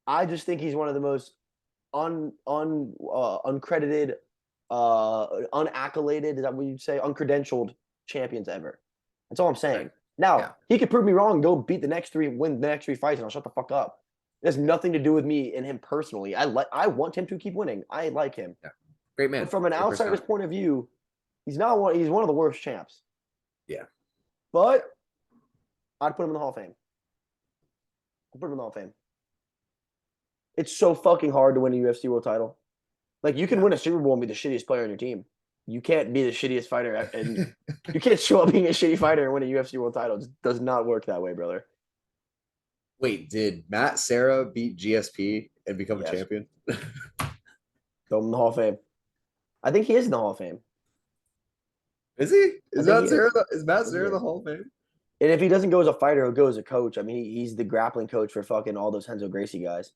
I just think he's one of the most uncredited, unaccoladed. Is that what you'd say? Uncredentialed champions ever. That's all I'm saying. Now Yeah. he could prove me wrong. Go beat the next three, win the next three fights, and I'll shut the fuck up. It has nothing to do with me and him personally. I want him to keep winning. I like him. Yeah. Great man. But from an Great outsider's personality. point of view, he's not one. He's one of the worst champs. Yeah. But I'd put him in the Hall of Fame. I'd put him in the Hall of Fame. It's so fucking hard to win a UFC world title. Like you can win a Super Bowl and be the shittiest player on your team. You can't be the shittiest fighter, and you can't show up being a shitty fighter and win a UFC world title. It just does not work that way, brother. Wait, did Matt Serra beat GSP and become a Yes. champion? Throw him in the Hall of Fame. I think he is in the Hall of Fame. Is he? Is think Matt he Serra is. is Matt He Serra is. the Hall of Fame? And if he doesn't go as a fighter, he'll go as a coach. I mean, he's the grappling coach for fucking all those Renzo Gracie guys.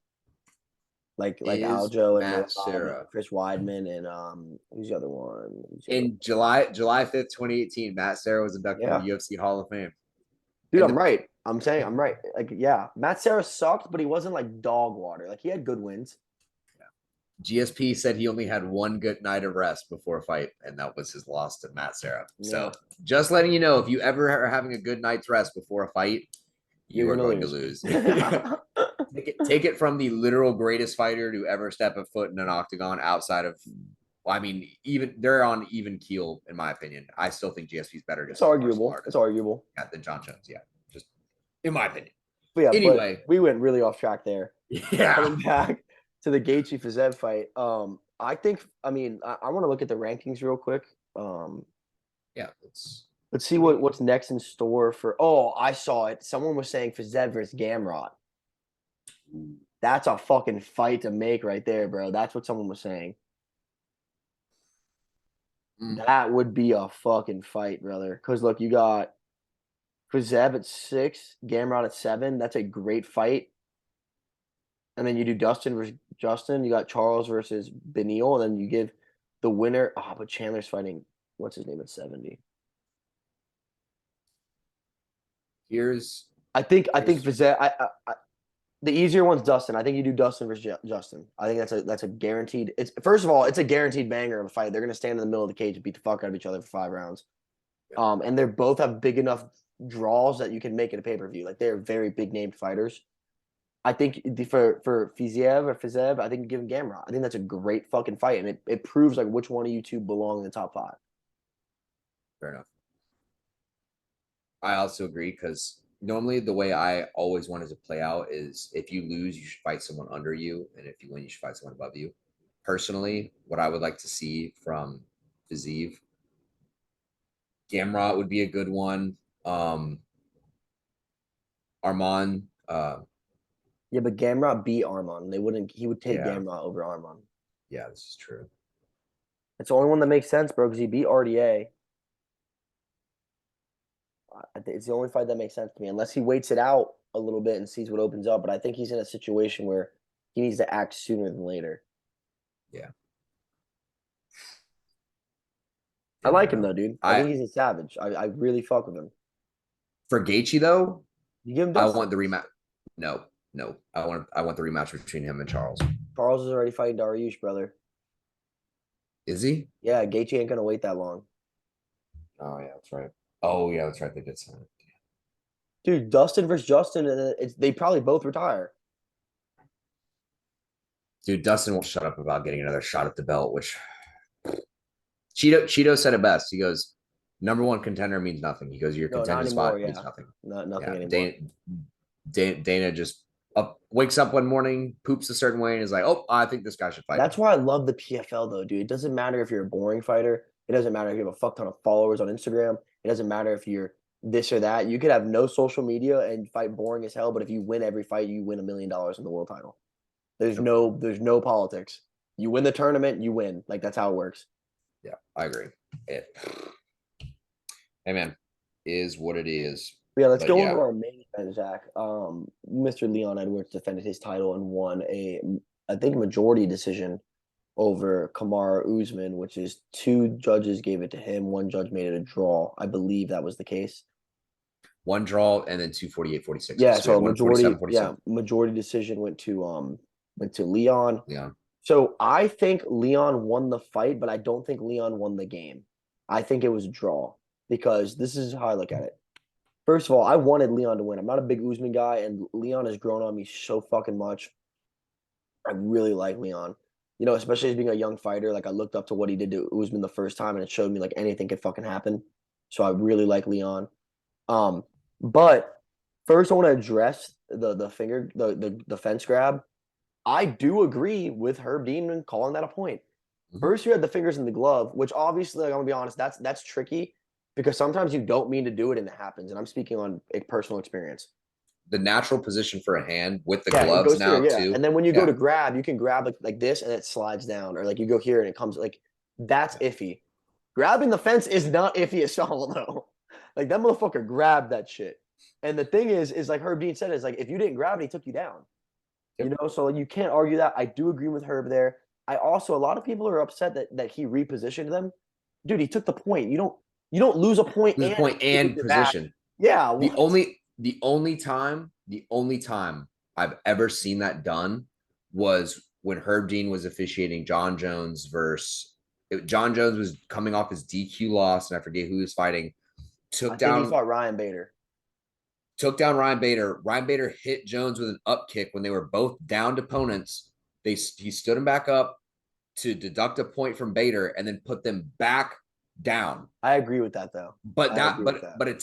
Like Is Aljo Matt and Serra Chris Weidman and who's the other one? in July 5th, 2018, Matt Serra was inducted in Yeah. the UFC Hall of Fame. Dude, And I'm right. I'm saying I'm right. Like, yeah, Matt Serra sucked, but he wasn't like dog water. Like he had good wins. GSP said he only had one good night of rest before a fight, and that was his loss to Matt Serra. So just letting you know, if you ever are having a good night's rest before a fight, you You're are gonna going to lose. Take it from the literal greatest fighter to ever step a foot in an octagon outside of, well, I mean, even they're on even keel, in my opinion. I still think GSP is better. It's arguable. It's arguable. Yeah, than John Jones. Yeah, just in my opinion. But yeah, Anyway. but we went really off track there. Yeah. Coming back to the Gaethje Fiziev fight. I think. I mean, I want to look at the rankings real quick. Yeah. Let's see what's next in store for. Oh, I saw it. Someone was saying Fiziev versus Gamrot. That's a fucking fight to make right there, bro. That's what someone was saying. That would be a fucking fight, brother. Because look, you got Fiziev at 6, Gamrot at 7. That's a great fight. And then you do Dustin versus Justin. You got Charles versus Beneil, and then you give the winner. Oh, but Chandler's fighting. What's his name at 70? I think Fiziev. The easier one's Dustin. I think you do Dustin versus Justin. I think that's a guaranteed. It's first of all, it's a guaranteed banger of a fight. They're gonna stand in the middle of the cage and beat the fuck out of each other for 5 rounds. Yeah. And they're both have big enough draws that you can make it a pay-per-view. Like they're very big named fighters. I think for Fiziev, I think you give him Gamrot. I think that's a great fucking fight, and it proves like which one of you two belong in the top 5. Fair enough. I also agree because normally the way I always wanted to play out is if you lose, you should fight someone under you, and if you win, you should fight someone above you. Personally, what I would like to see from Fiziev, Gamrot would be a good one. Armand. Yeah, but Gamrot beat Armand. He would take Yeah. Gamrot over Armand. Yeah, this is true. It's the only one that makes sense, bro, because he beat RDA. It's the only fight that makes sense to me, unless he waits it out a little bit and sees what opens up. But I think he's in a situation where he needs to act sooner than later. Yeah. I like him though, dude. I think he's a savage. I really fuck with him. For Gaethje though, You give him I Dustin. want the rematch. No, no. I want the rematch between him and Charles. Charles is already fighting Dariush, brother. Is he? Yeah, Gaethje ain't gonna wait that long. Oh yeah, that's right. Oh yeah, that's right. They did sign it. Dude, Dustin versus Justin, and they probably both retire. Dude, Dustin won't shut up about getting another shot at the belt, which Chito said it best. He goes, number one contender means nothing. He goes, your No, not contention anymore. spot means Yeah, nothing. nothing Yeah. anymore. Dana just wakes up one morning, poops a certain way, and is like, oh, I think this guy should fight. That's why I love the PFL though, dude. It doesn't matter if you're a boring fighter. It doesn't matter if you have a fuck ton of followers on Instagram. It doesn't matter if you're this or that. You could have no social media and fight boring as hell, but if you win every fight, you win $1 million in the world title. There's no politics. You win the tournament, you win. Like that's how it works. Yeah, I agree. Hey man, is what it is. Yeah, let's But go yeah, over our main event, Zach. Mr. Leon Edwards defended his title and won I think, majority decision over Kamaru Usman, which is two judges gave it to him. One judge made it a draw. I believe that was the case. one draw and then 248-46. Yeah, So we so had a one majority, 47-47. majority decision went to Leon. Yeah. So I think Leon won the fight, but I don't think Leon won the game. I think it was a draw because this is how I look at it. First of all, I wanted Leon to win. I'm not a big Usman guy, and Leon has grown on me so fucking much. I really like Leon. You know, especially as being a young fighter, like I looked up to what he did to Usman the first time, and it showed me like anything could fucking happen. So I really like Leon. Um, but first I want to address the fence grab. I do agree with Herb Dean in calling that a point. First, you had the fingers in the glove, which obviously, like, I'm gonna be honest, that's tricky because sometimes you don't mean to do it and it happens. And I'm speaking on a personal experience. The natural position for a hand with the Yeah, it gloves goes here, now yeah. too. And then when you go Yeah. to grab, you can grab like this and it slides down, or like you go here and it comes like that's iffy. Grabbing the fence is not iffy at all though. Like that motherfucker grabbed that shit. And the thing is like Herb Dean said, is like if you didn't grab it, he took you down. Yep. You know, so you can't argue that. I do agree with Herb there. I also a lot of people are upset that he repositioned them. Dude, he took the point. You don't lose a point Lose a point and position. Yeah, The what? only time I've ever seen that done was when Herb Dean was officiating John Jones versus John Jones was coming off his DQ loss, and I forget who he was fighting. I think he fought Ryan Bader. Took down Ryan Bader. Ryan Bader hit Jones with an up kick when they were both downed opponents. He stood him back up to deduct a point from Bader and then put them back down. I agree with that though. But I agree with that. but a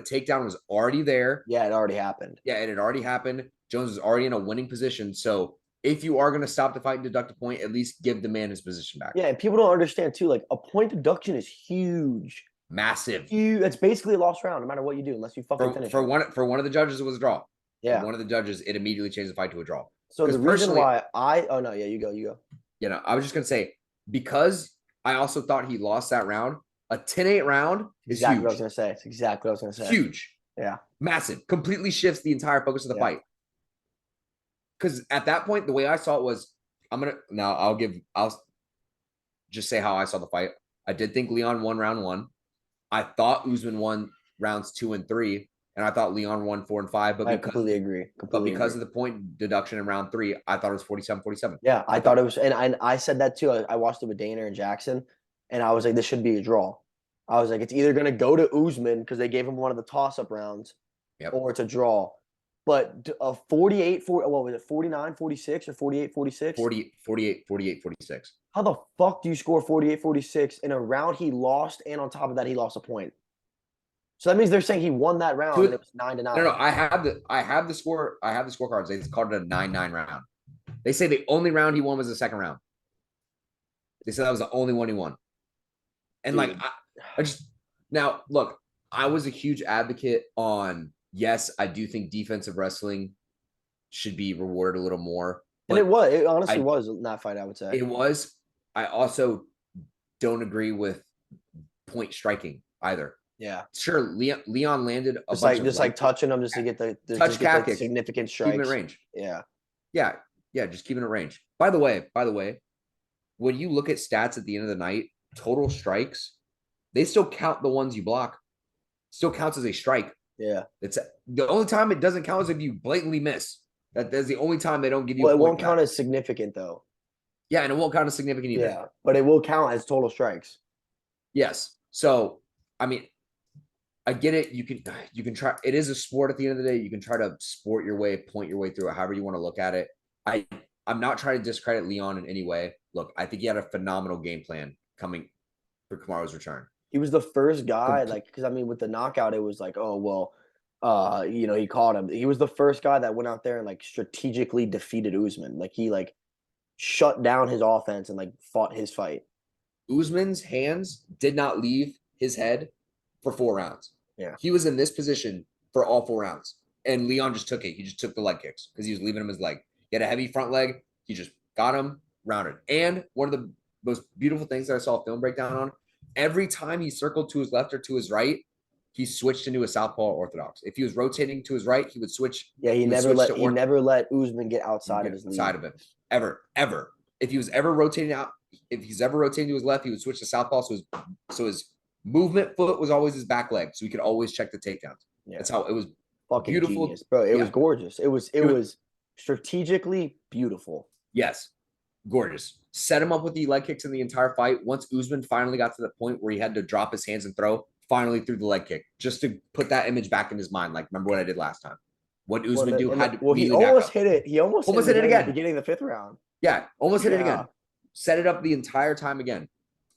takedown was already there. Yeah, it already happened. Yeah, it had already happened. Jones was already in a winning position. So if you are going to stop the fight and deduct a point, at least give the man his position back. Yeah, and people don't understand too. Like a point deduction is huge. Massive. Huge. That's basically a lost round, no matter what you do, unless you fucking finish. For one of the judges, it was a draw. Yeah. For one of the judges, it immediately changed the fight to a draw. So the reason why oh no, yeah, you go. You know, I was just gonna say because I also thought he lost that round. A 10-8 round is exactly huge. what I was gonna say. It's exactly what I was gonna say. Huge. Yeah. Massive. Completely shifts the entire focus of the fight. Because at that point, the way I saw it was, I'll just say how I saw the fight. I did think Leon won round 1. I thought Usman won rounds 2 and 3, and I thought Leon won 4 and 5. But I completely agree. But because of the point deduction in round 3, I thought it was 47-47. Yeah, I thought it was, and I said that too. I watched it with Dana and Jackson, and I was like, this should be a draw. I was like, it's either gonna go to Usman because they gave him one of the toss-up rounds, or it's a draw. But a 48, what was it, 49, 46 or 48, 46? 48, 46. How the fuck do you score 48, 46 in a round he lost, and on top of that, he lost a point? So that means they're saying he won that round and it was 9-9. No, I have the score. I have the scorecards. They called it a 9-9 round. They say the only round he won was the second round. They said that was the only one he won. And dude, like I just now look, I was a huge advocate on yes, I do think defensive wrestling should be rewarded a little more. And it honestly was in that fight, I would say. It was. I also don't agree with point striking either. Yeah, sure. Leon landed a bunch just like touching them just to get the touch cap kick, significant strikes. Keeping it range. Yeah, just keeping it range. By the way, when you look at stats at the end of the night, total strikes, they still count the ones you block. Still counts as a strike. Yeah. It's the only time it doesn't count is if you blatantly miss. That's the only time they don't give you Well, a it point won't for count that. as significant though. Yeah, and it won't count as significant either. Yeah, but it will count as total strikes. Yes. So, I mean, I get it. You can try. It is a sport at the end of the day. You can try to sport your way, point your way through it, however you want to look at it. I'm not trying to discredit Leon in any way. Look, I think he had a phenomenal game plan coming for Kamaru's return. He was the first guy, Complete. like, because I mean, with the knockout, it was like, oh well, he caught him. He was the first guy that went out there and like strategically defeated Usman. Like he like shut down his offense and like fought his fight. Usman's hands did not leave his head for 4 rounds. Yeah. He was in this position for all 4 rounds. And Leon just took it. He just took the leg kicks because he was leaving him his leg. He had a heavy front leg. He just got him, rounded. And one of the most beautiful things that I saw a film breakdown on, every time he circled to his left or to his right, he switched into a southpaw orthodox. If he was rotating to his right, he would switch. Yeah, he never let Usman get outside of his lead. Outside of him. Ever. If he was ever rotating out, if he's ever rotating to his left, he would switch to southpaw. So his movement foot was always his back leg. So he could always check the takedowns. Yeah. That's how it was. Fucking beautiful, genius, bro. It was gorgeous. It was strategically beautiful. Yes. Gorgeous. Set him up with the leg kicks in the entire fight. Once Usman finally got to the point where he had to drop his hands and throw, finally threw the leg kick just to put that image back in his mind. Like, remember what I did last time? What Usman do had to he almost hit it. He almost hit it again. At the beginning of the 5th round. Yeah, almost hit it again. Set it up the entire time again.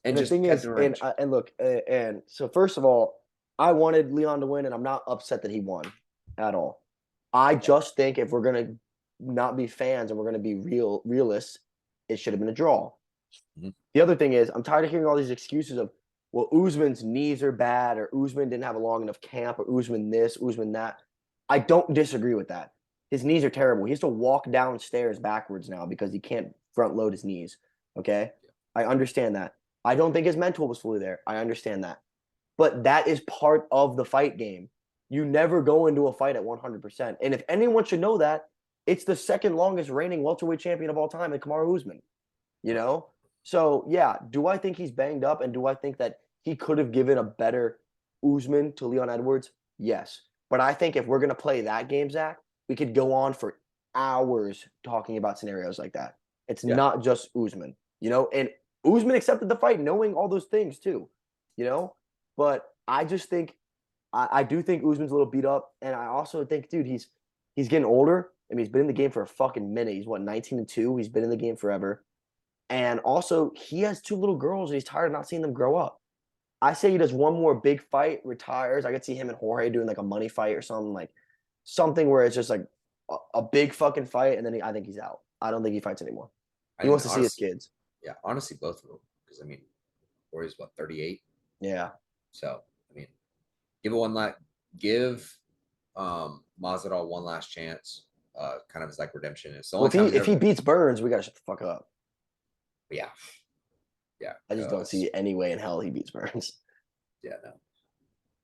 And the thing is, and look, and so first of all, I wanted Leon to win, and I'm not upset that he won at all. I just think if we're gonna not be fans and we're gonna be realists, it should have been a draw. Mm-hmm. The other thing is, I'm tired of hearing all these excuses of, well, Usman's knees are bad, or Usman didn't have a long enough camp, or Usman this, Usman that. I don't disagree with that. His knees are terrible. He has to walk downstairs backwards now because he can't front load his knees. Okay? I understand that. I don't think his mental was fully there. I understand that. But that is part of the fight game. You never go into a fight at 100%. And if anyone should know that, it's the second longest reigning welterweight champion of all time, Kamaru Usman. You know? So, yeah, do I think he's banged up, and do I think that he could have given a better Usman to Leon Edwards? Yes. But I think if we're going to play that game, Zach, we could go on for hours talking about scenarios like that. It's not just Usman, you know? And Usman accepted the fight knowing all those things too, you know? But I just think I do think Usman's a little beat up, and I also think, dude, he's getting older. I mean, he's been in the game for a fucking minute. He's 19-2. He's been in the game forever. And also, he has 2 little girls, and he's tired of not seeing them grow up. I say he does one more big fight, retires. I could see him and Jorge doing like a money fight or something, like something where it's just like a big fucking fight, and then I think he's out. I don't think he fights anymore. He wants to see his kids. Yeah, honestly, both of them. Because, I mean, Jorge's, 38? Yeah. So, I mean, give Masvidal one last chance. Kind of as like redemption. It's the only time if he beats Burns, we gotta shut the fuck up. Yeah. I just don't see any way in hell he beats Burns. Yeah, no.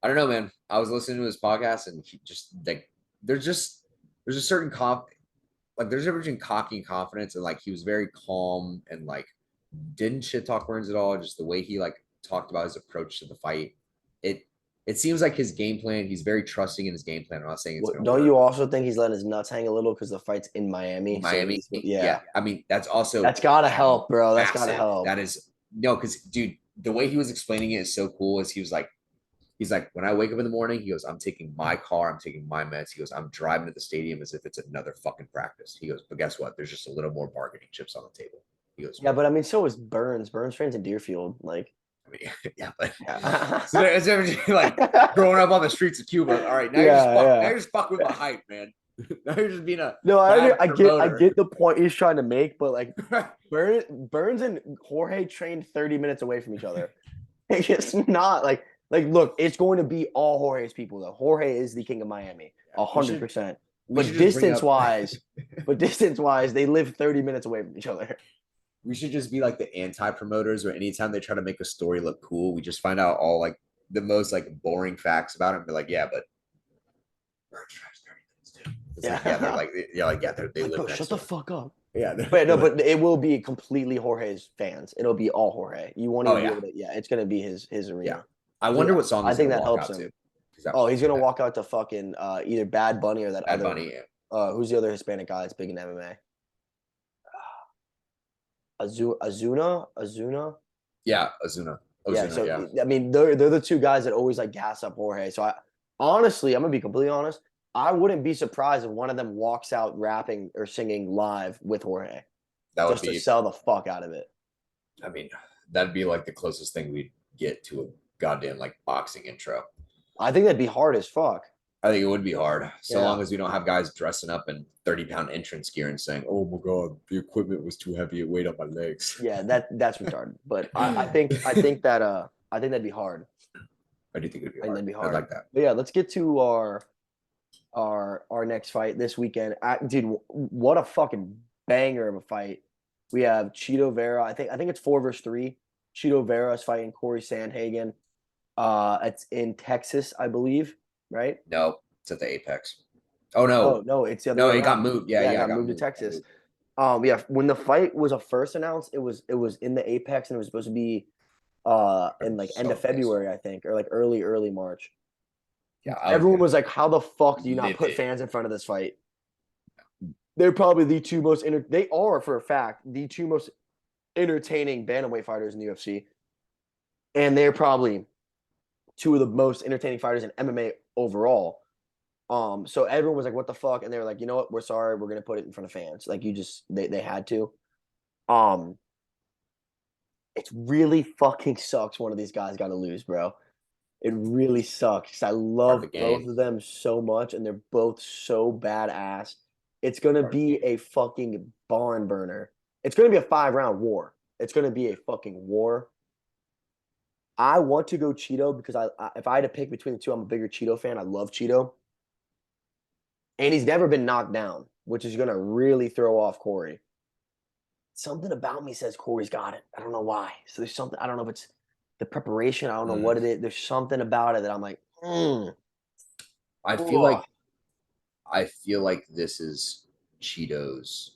I don't know, man. I was listening to his podcast, and he just like there's a certain there's a difference between cocky and confidence, and like he was very calm and like didn't shit talk Burns at all. Just the way he like talked about his approach to the fight. It seems like his game plan, he's very trusting in his game plan. I'm not saying it's don't you also think he's letting his nuts hang a little because the fight's in Miami? Miami, so yeah. I mean, that's gotta help, bro. That's gotta help. That is because dude, the way he was explaining it is so cool. Is he's like, when I wake up in the morning, he goes, I'm taking my car, I'm taking my meds. He goes, I'm driving to the stadium as if it's another fucking practice. He goes, but guess what? There's just a little more bargaining chips on the table. He goes, yeah, but I mean, so is Burns. Burns trains in Deerfield, like. I mean, yeah, but so it's like growing up on the streets of Cuba. All right, now you're just fucking with my hype, man. Now you're just being a I get the point he's trying to make, but like Burns and Jorge trained 30 minutes away from each other. It's not like look, it's going to be all Jorge's people though. Jorge is the king of Miami, 100%. But distance wise, they live 30 minutes away from each other. We should just be like the anti-promoters, where anytime they try to make a story look cool, we just find out all like the most like boring facts about it and be like, yeah, but Burns drives 30 minutes too. They live next shut the fuck up. Yeah. But it will be completely Jorge's fans. It'll be all Jorge. You won't even be able to, it's gonna be his arena. Yeah. I wonder what song I think that helps him. Oh, he's gonna walk out to fucking either Bad Bunny or that Bad other. Bunny. Who's the other Hispanic guy that's big in MMA? Azuna. Yeah, Ozuna. Yeah. Ozuna, So yeah. I mean, they're the two guys that always like gas up Jorge. So I honestly, I'm gonna be completely honest. I wouldn't be surprised if one of them walks out rapping or singing live with Jorge That would just to be, sell the fuck out of it. I mean, that'd be like the closest thing we'd get to a goddamn like boxing intro. I think that'd be hard as fuck. I think it would be hard, so Yeah. long as we don't have guys dressing up in 30-pound entrance gear and saying, "Oh my god, the equipment was too heavy; it weighed on my legs." Yeah, that's retarded. But I think that'd be hard. I do think it'd be I think hard. that'd be I'd hard. like that. But yeah, let's get to our next fight this weekend. Dude, what a fucking banger of a fight. We have Chito Vera. I think it's 4 versus 3. Chito Vera is fighting Corey Sandhagen. It's in Texas, I believe, right? No, it's at the Apex. Oh Oh no, no, it's the other no, way it got around. moved. Yeah, Yeah, it yeah, it got got moved to moved. Texas. Yeah, when the fight was first announced, it was in the Apex and it was supposed to be in I'm like end so of pissed. February, I think, or like early March. Yeah, I was Everyone gonna was like, "How the fuck do you not put livid. fans in front of this fight?" They're probably the two most they are for a fact the two most entertaining bantamweight fighters in the UFC, and they're probably two of the most entertaining fighters in MMA overall. So everyone was like, "What the fuck?" And they were like, "You know what? We're sorry. We're gonna put it in front of fans." Like they had to. Um, it really fucking sucks. One of these guys got to lose, bro. It really sucks 'cause I Part of love the both game. of them so much, and they're both so badass. It's gonna Part of the be game. a fucking barn burner. It's gonna be a 5 round war. It's gonna be a fucking war. I want to go Cheeto because if I had to pick between the two, I'm a bigger Cheeto fan. I love Cheeto, and he's never been knocked down, which is gonna really throw off Corey. Something about me says Corey's got it. I don't know why. So there's something. I don't know if it's the preparation. I don't know what it is. There's something about it that I'm like, I feel ugh. like I feel like this is Cheetos.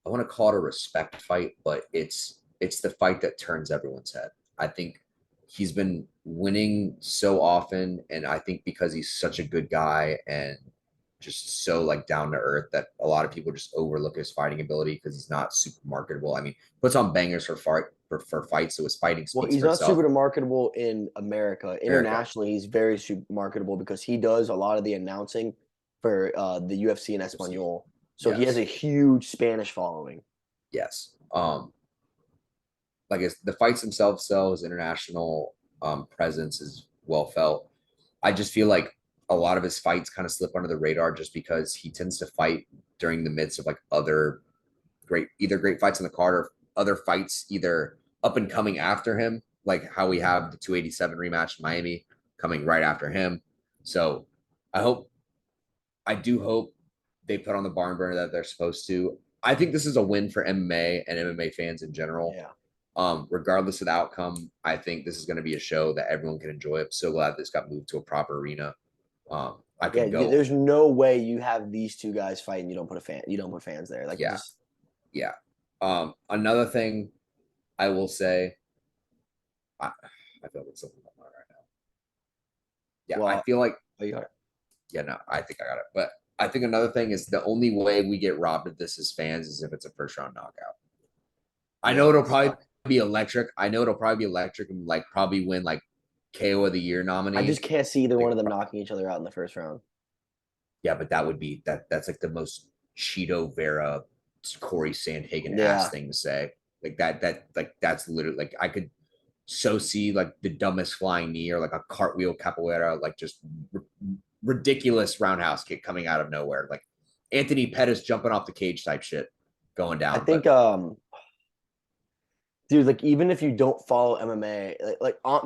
I want to call it a respect fight, but it's the fight that turns everyone's head. I think he's been winning so often, and I think because he's such a good guy and just so like down to earth that a lot of people just overlook his fighting ability because he's not super marketable. I mean, puts on bangers for fights, so his fighting Well, speaks he's for not itself. super marketable in America. America, Internationally, he's very super marketable because he does a lot of the announcing for the UFC and UFC, Espanol. So he has a yes, huge Spanish following. yes. Like the fights themselves sell, his international presence is well felt. I just feel like a lot of his fights kind of slip under the radar just because he tends to fight during the midst of like other either great fights in the card or other fights either up and coming after him, like how we have the 287 rematch in Miami coming right after him. So I hope, I do hope they put on the barn burner that they're supposed to. I think this is a win for MMA and MMA fans in general. Yeah. Regardless of the outcome, I think this is going to be a show that everyone can enjoy. I'm so glad this got moved to a proper arena. I Yeah, can go, there's no way you have these two guys fighting. You don't put fans there. Like it yeah, just yeah. Another thing I will say, I feel like something going on right now. Yeah, I well, feel like, oh, you got it. yeah, no, I think I got it. But I think another thing is the only way we get robbed of this as fans is if it's a first round knockout. I Yeah, know it'll that'd probably suck. be electric. I know it'll probably be electric and like probably win like KO of the year I just nominee. can't see either They one of could them knocking each other out in the first round. Yeah, but that would be that's like the most Cheeto Vera Corey Sandhagen ass Yeah. thing to say. Like that like that's literally like I could so see like the dumbest flying knee or like a cartwheel capoeira, like just ridiculous roundhouse kick coming out of nowhere. Like Anthony Pettis jumping off the cage type shit going I down. think But dude, like even if you don't follow MMA,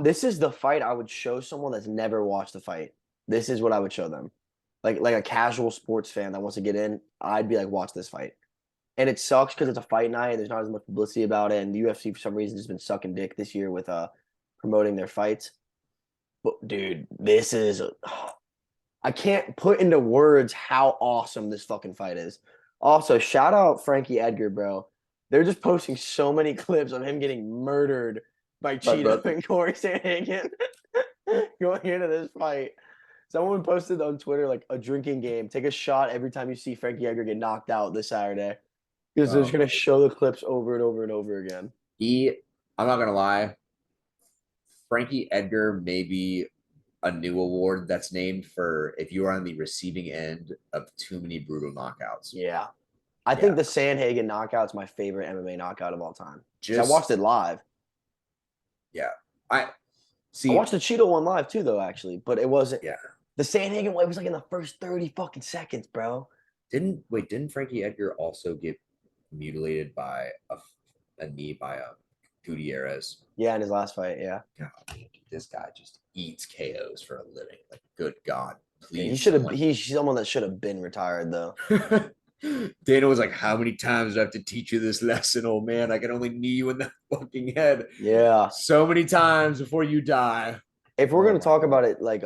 this is the fight I would show someone that's never watched the fight. This is what I would show them. Like a casual sports fan that wants to get in, I'd be like, watch this fight. And it sucks because it's a fight night. There's not as much publicity about it, and the UFC for some reason has been sucking dick this year with promoting their fights. But dude, this is I can't put into words how awesome this fucking fight is. Also, shout out Frankie Edgar, bro. They're just posting so many clips of him getting murdered by my Cheeto brother, and Corey Sandhagen. Going into this fight, someone posted on Twitter like a drinking game. Take a shot every time you see Frankie Edgar get knocked out this Saturday. Because they're just Oh, gonna show the clips over and over and over again. he, I'm not gonna lie, Frankie Edgar may be a new award that's named for if you are on the receiving end of too many brutal knockouts. Yeah. I think Yeah, the Sandhagen knockout's my favorite MMA knockout of all time. Because I watched just it live. yeah. I I see. watched the Cheeto one live too, though, actually. But it wasn't Yeah, the Sandhagen one. It was like in the first 30 fucking seconds, bro. didn't Frankie Edgar also get mutilated by a knee by a Gutierrez? Yeah, in his last fight, yeah. God, this guy just eats KOs for a living. Like, good God, Yeah, he please, should have. someone. He's someone that should have been retired, though. Dana was like, "How many times do I have to teach you this lesson, old man? I can only knee you in the fucking head Yeah. so many times before you die." If we're Oh gonna my talk God. about it like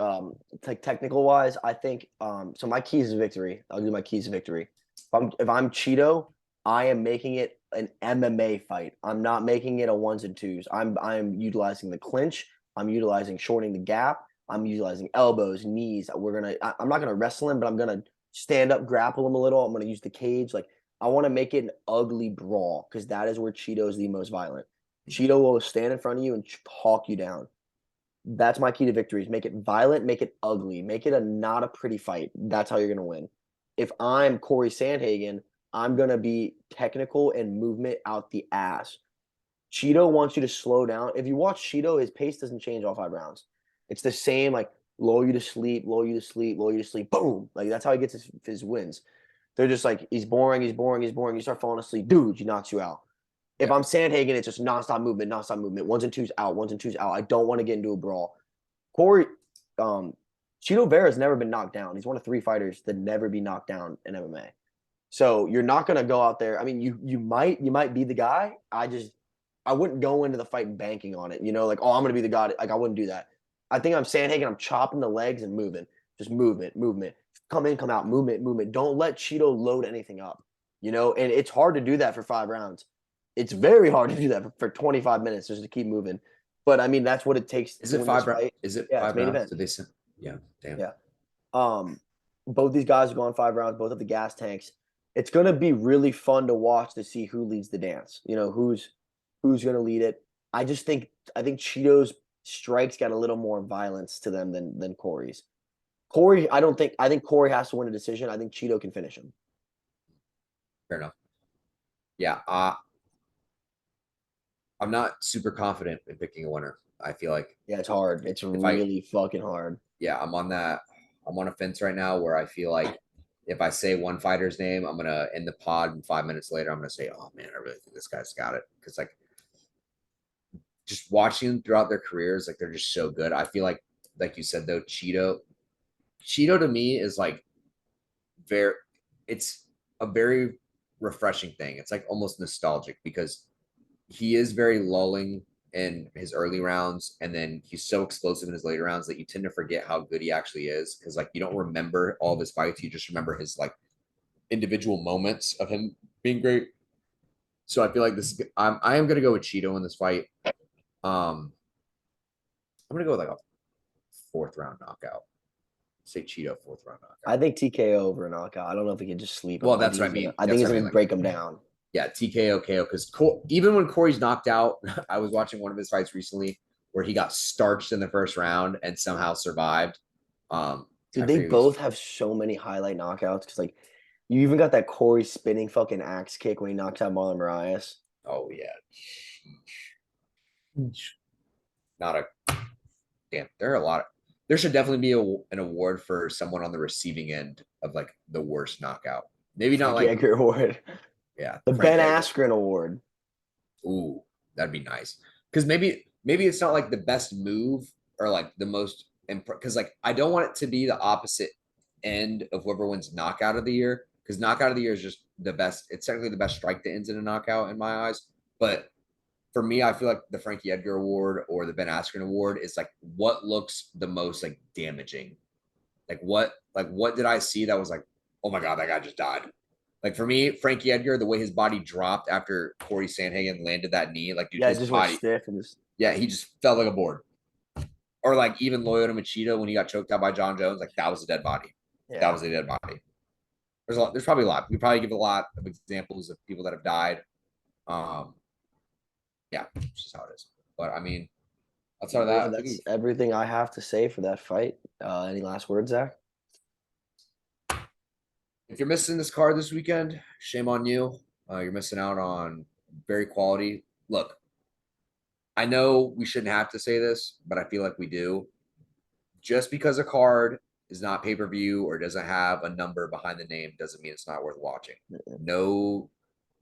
technical wise, I think so my keys to victory. I'll do my keys to victory. If I'm Cheeto, I am making it an MMA fight. I'm not making it a ones and twos. I'm utilizing the clinch. I'm utilizing shortening the gap. I'm utilizing elbows, knees. I'm not gonna wrestle him, but I'm gonna stand up, grapple him a little. I'm gonna use the cage. Like I want to make it an ugly brawl because that is where Cheeto is the most violent. Cheeto will stand in front of you and hawk you down. That's my key to victories. Make it violent, make it ugly, make it a not a pretty fight. That's how you're gonna win. If I'm Corey Sandhagen, I'm gonna be technical and movement out the ass. Cheeto wants you to slow down. If you watch Cheeto, his pace doesn't change all 5 rounds. It's the same, like lull you to sleep, lull you to sleep, lull you to sleep, boom. Like that's how he gets his wins. They're just like he's boring, he's boring, he's boring. You start falling asleep, dude, he knocks you out. If Yeah. I'm Sandhagen, it's just nonstop movement, nonstop movement. Ones and twos out, ones and twos out. I don't want to get into a brawl. Corey, Chito Vera's never been knocked down. He's one of 3 fighters that never be knocked down in MMA. So you're not gonna go out there. I mean, you might be the guy. I wouldn't go into the fight banking on it. You know, like oh I'm gonna be the guy. Like I wouldn't do that. I think I'm Sandhagen. I'm chopping the legs and moving, just movement, movement. Come in, come out, movement, movement. Don't let Cheeto load anything up. You know, and it's hard to do that for 5 rounds. It's very hard to do that for 25 minutes just to keep moving. But I mean, that's what it takes Is to it win this five rounds? fight. Is it Yeah, it's five main rounds? event. Did they send? Yeah. Damn. Yeah. Um, both these guys are going 5 rounds, both of the gas tanks. It's gonna be really fun to watch to see who leads the dance. You know, who's gonna lead it. I think Cheeto's strikes got a little more violence to them than Corey's. I think Corey has to win a decision. I think Cheeto can finish him. Fair enough. Yeah. I'm not super confident in picking a winner. I feel like Yeah, it's hard. It's if I, really fucking hard. yeah, I'm on a fence right now where I feel like if I say one fighter's name, I'm gonna end the pod, and 5 minutes later, I'm gonna say, "Oh man, I really think this guy's got it." Because like just watching them throughout their careers, like they're just so good. I feel like you said though, Cheeto to me is like very, it's a very refreshing thing. It's like almost nostalgic because he is very lulling in his early rounds, and then he's so explosive in his later rounds that you tend to forget how good he actually is because like you don't remember all of his fights, you just remember his like individual moments of him being great. So I feel like I am gonna go with Cheeto in this fight. I'm gonna go with like a fourth round knockout. Say Cheeto fourth round I knockout. think TKO over a knockout. I don't know if he can just sleep Well, him. I that's think what I he's gonna. mean. I think That's he's what I gonna mean. Like, break him down. yeah, TKO KO because even when Corey's knocked out, I was watching one of his fights recently where he got starched in the first round and somehow survived. Dude, I they forget who he's. both have so many highlight knockouts because like you even got that Corey spinning fucking axe kick when he knocks out Marlon Moraes. Oh yeah, not a damn. There are a lot. There should definitely be an award for someone on the receiving end of like the worst knockout. Maybe not Frankie like Edgar Award, yeah, the Ben Frank Edgar. Askren Award. Ooh, that'd be nice. Because maybe it's not like the best move or like the most because like I don't want it to be the opposite end of whoever wins knockout of the year because knockout of the year is just the best. It's technically the best strike that ends in a knockout in my eyes. But for me, I feel like the Frankie Edgar Award or the Ben Askren Award is like what looks the most like damaging. Like what did I see that was like, oh my god, that guy just died. Like for me, Frankie Edgar, the way his body dropped after Corey Sandhagen landed that knee, like dude, Yeah, it his just went body, stiff and just yeah, he just felt like a board. Or like even Lyoto Machida when he got choked out by John Jones, like that was a dead body. That Yeah. was a dead body. There's probably a lot. We probably give a lot of examples of people that have died. Um, yeah, it's just how it is. But I mean, outside of Well, that, yeah, I think that's everything I have to say for that fight. Any last words, Zach? if you're missing this card this weekend, shame on you. You're missing out on very quality. Look, I know we shouldn't have to say this, but I feel like we do. Just because a card is not pay per view or doesn't have a number behind the name doesn't mean it's not worth watching. No,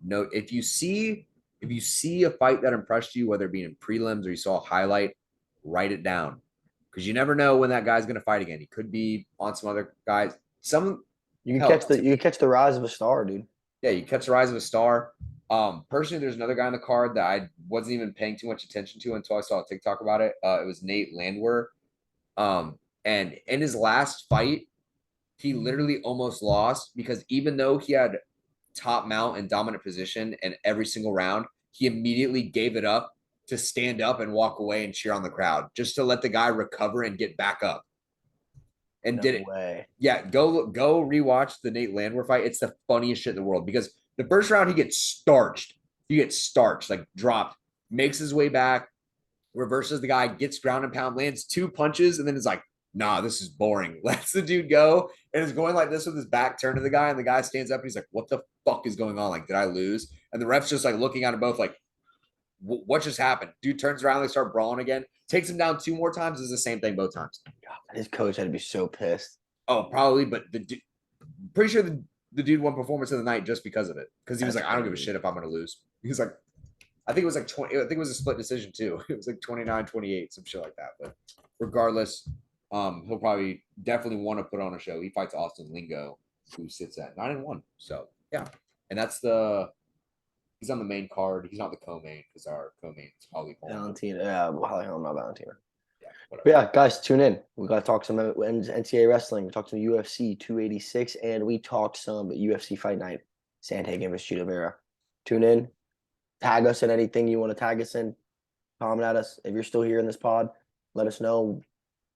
no. If you see a fight that impressed you, whether it be in prelims or you saw a highlight, write it down because you never know when that guy's going to fight again. He could be on some other guys. Some hell, You can catch the rise of a star, dude. yeah, you catch the rise of a star. Personally, there's another guy on the card that I wasn't even paying too much attention to until I saw a TikTok about it. It was Nate Landwehr. And in his last fight, he literally almost lost because even though he had top mount and dominant position in every single round, he immediately gave it up to stand up and walk away and cheer on the crowd just to let the guy recover and get back up. And No did it. way. Yeah, go rewatch the Nate Landwehr fight. It's the funniest shit in the world because the first round he gets starched. He gets starched, like dropped, makes his way back, reverses the guy, gets ground and pound, lands 2 punches, and then is like, nah, this is boring. Lets the dude go and is going like this with his back turned to the guy. And the guy stands up and he's like, what the fuck is going on? Like, did I lose? And the ref's just like looking at them both like, what just happened? Dude turns around, they start brawling again, takes him down 2 more times, is the same thing both times. God, his coach had to be so pissed. Oh, probably, but pretty sure the dude won performance of the night just because of it. Because he was That's like, I don't give a crazy. shit if I'm gonna lose. He's like, I think it was like 20. I think it was a split decision too. It was like 29-28, some shit like that. But regardless, he'll probably definitely want to put on a show. He fights Austin Lingo, who sits at 9-1. So yeah, and he's on the main card. He's not the co-main because our co-main is Holly Holm. Valentina. Yeah, well, how the hell am I Valentina? Yeah, But whatever. yeah, guys, tune in. We got to talk some NCAA wrestling. We talked some UFC 286, and we talked some UFC Fight Night, Sandhagen versus Chito Vera. Tune in. Tag us in anything you want to tag us in. Comment at us. If you're still here in this pod, let us know.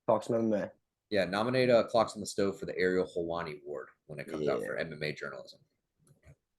Talk some MMA. Yeah, nominate Clocks on the Stove for the Ariel Helwani Award when it comes out Yeah. for MMA journalism.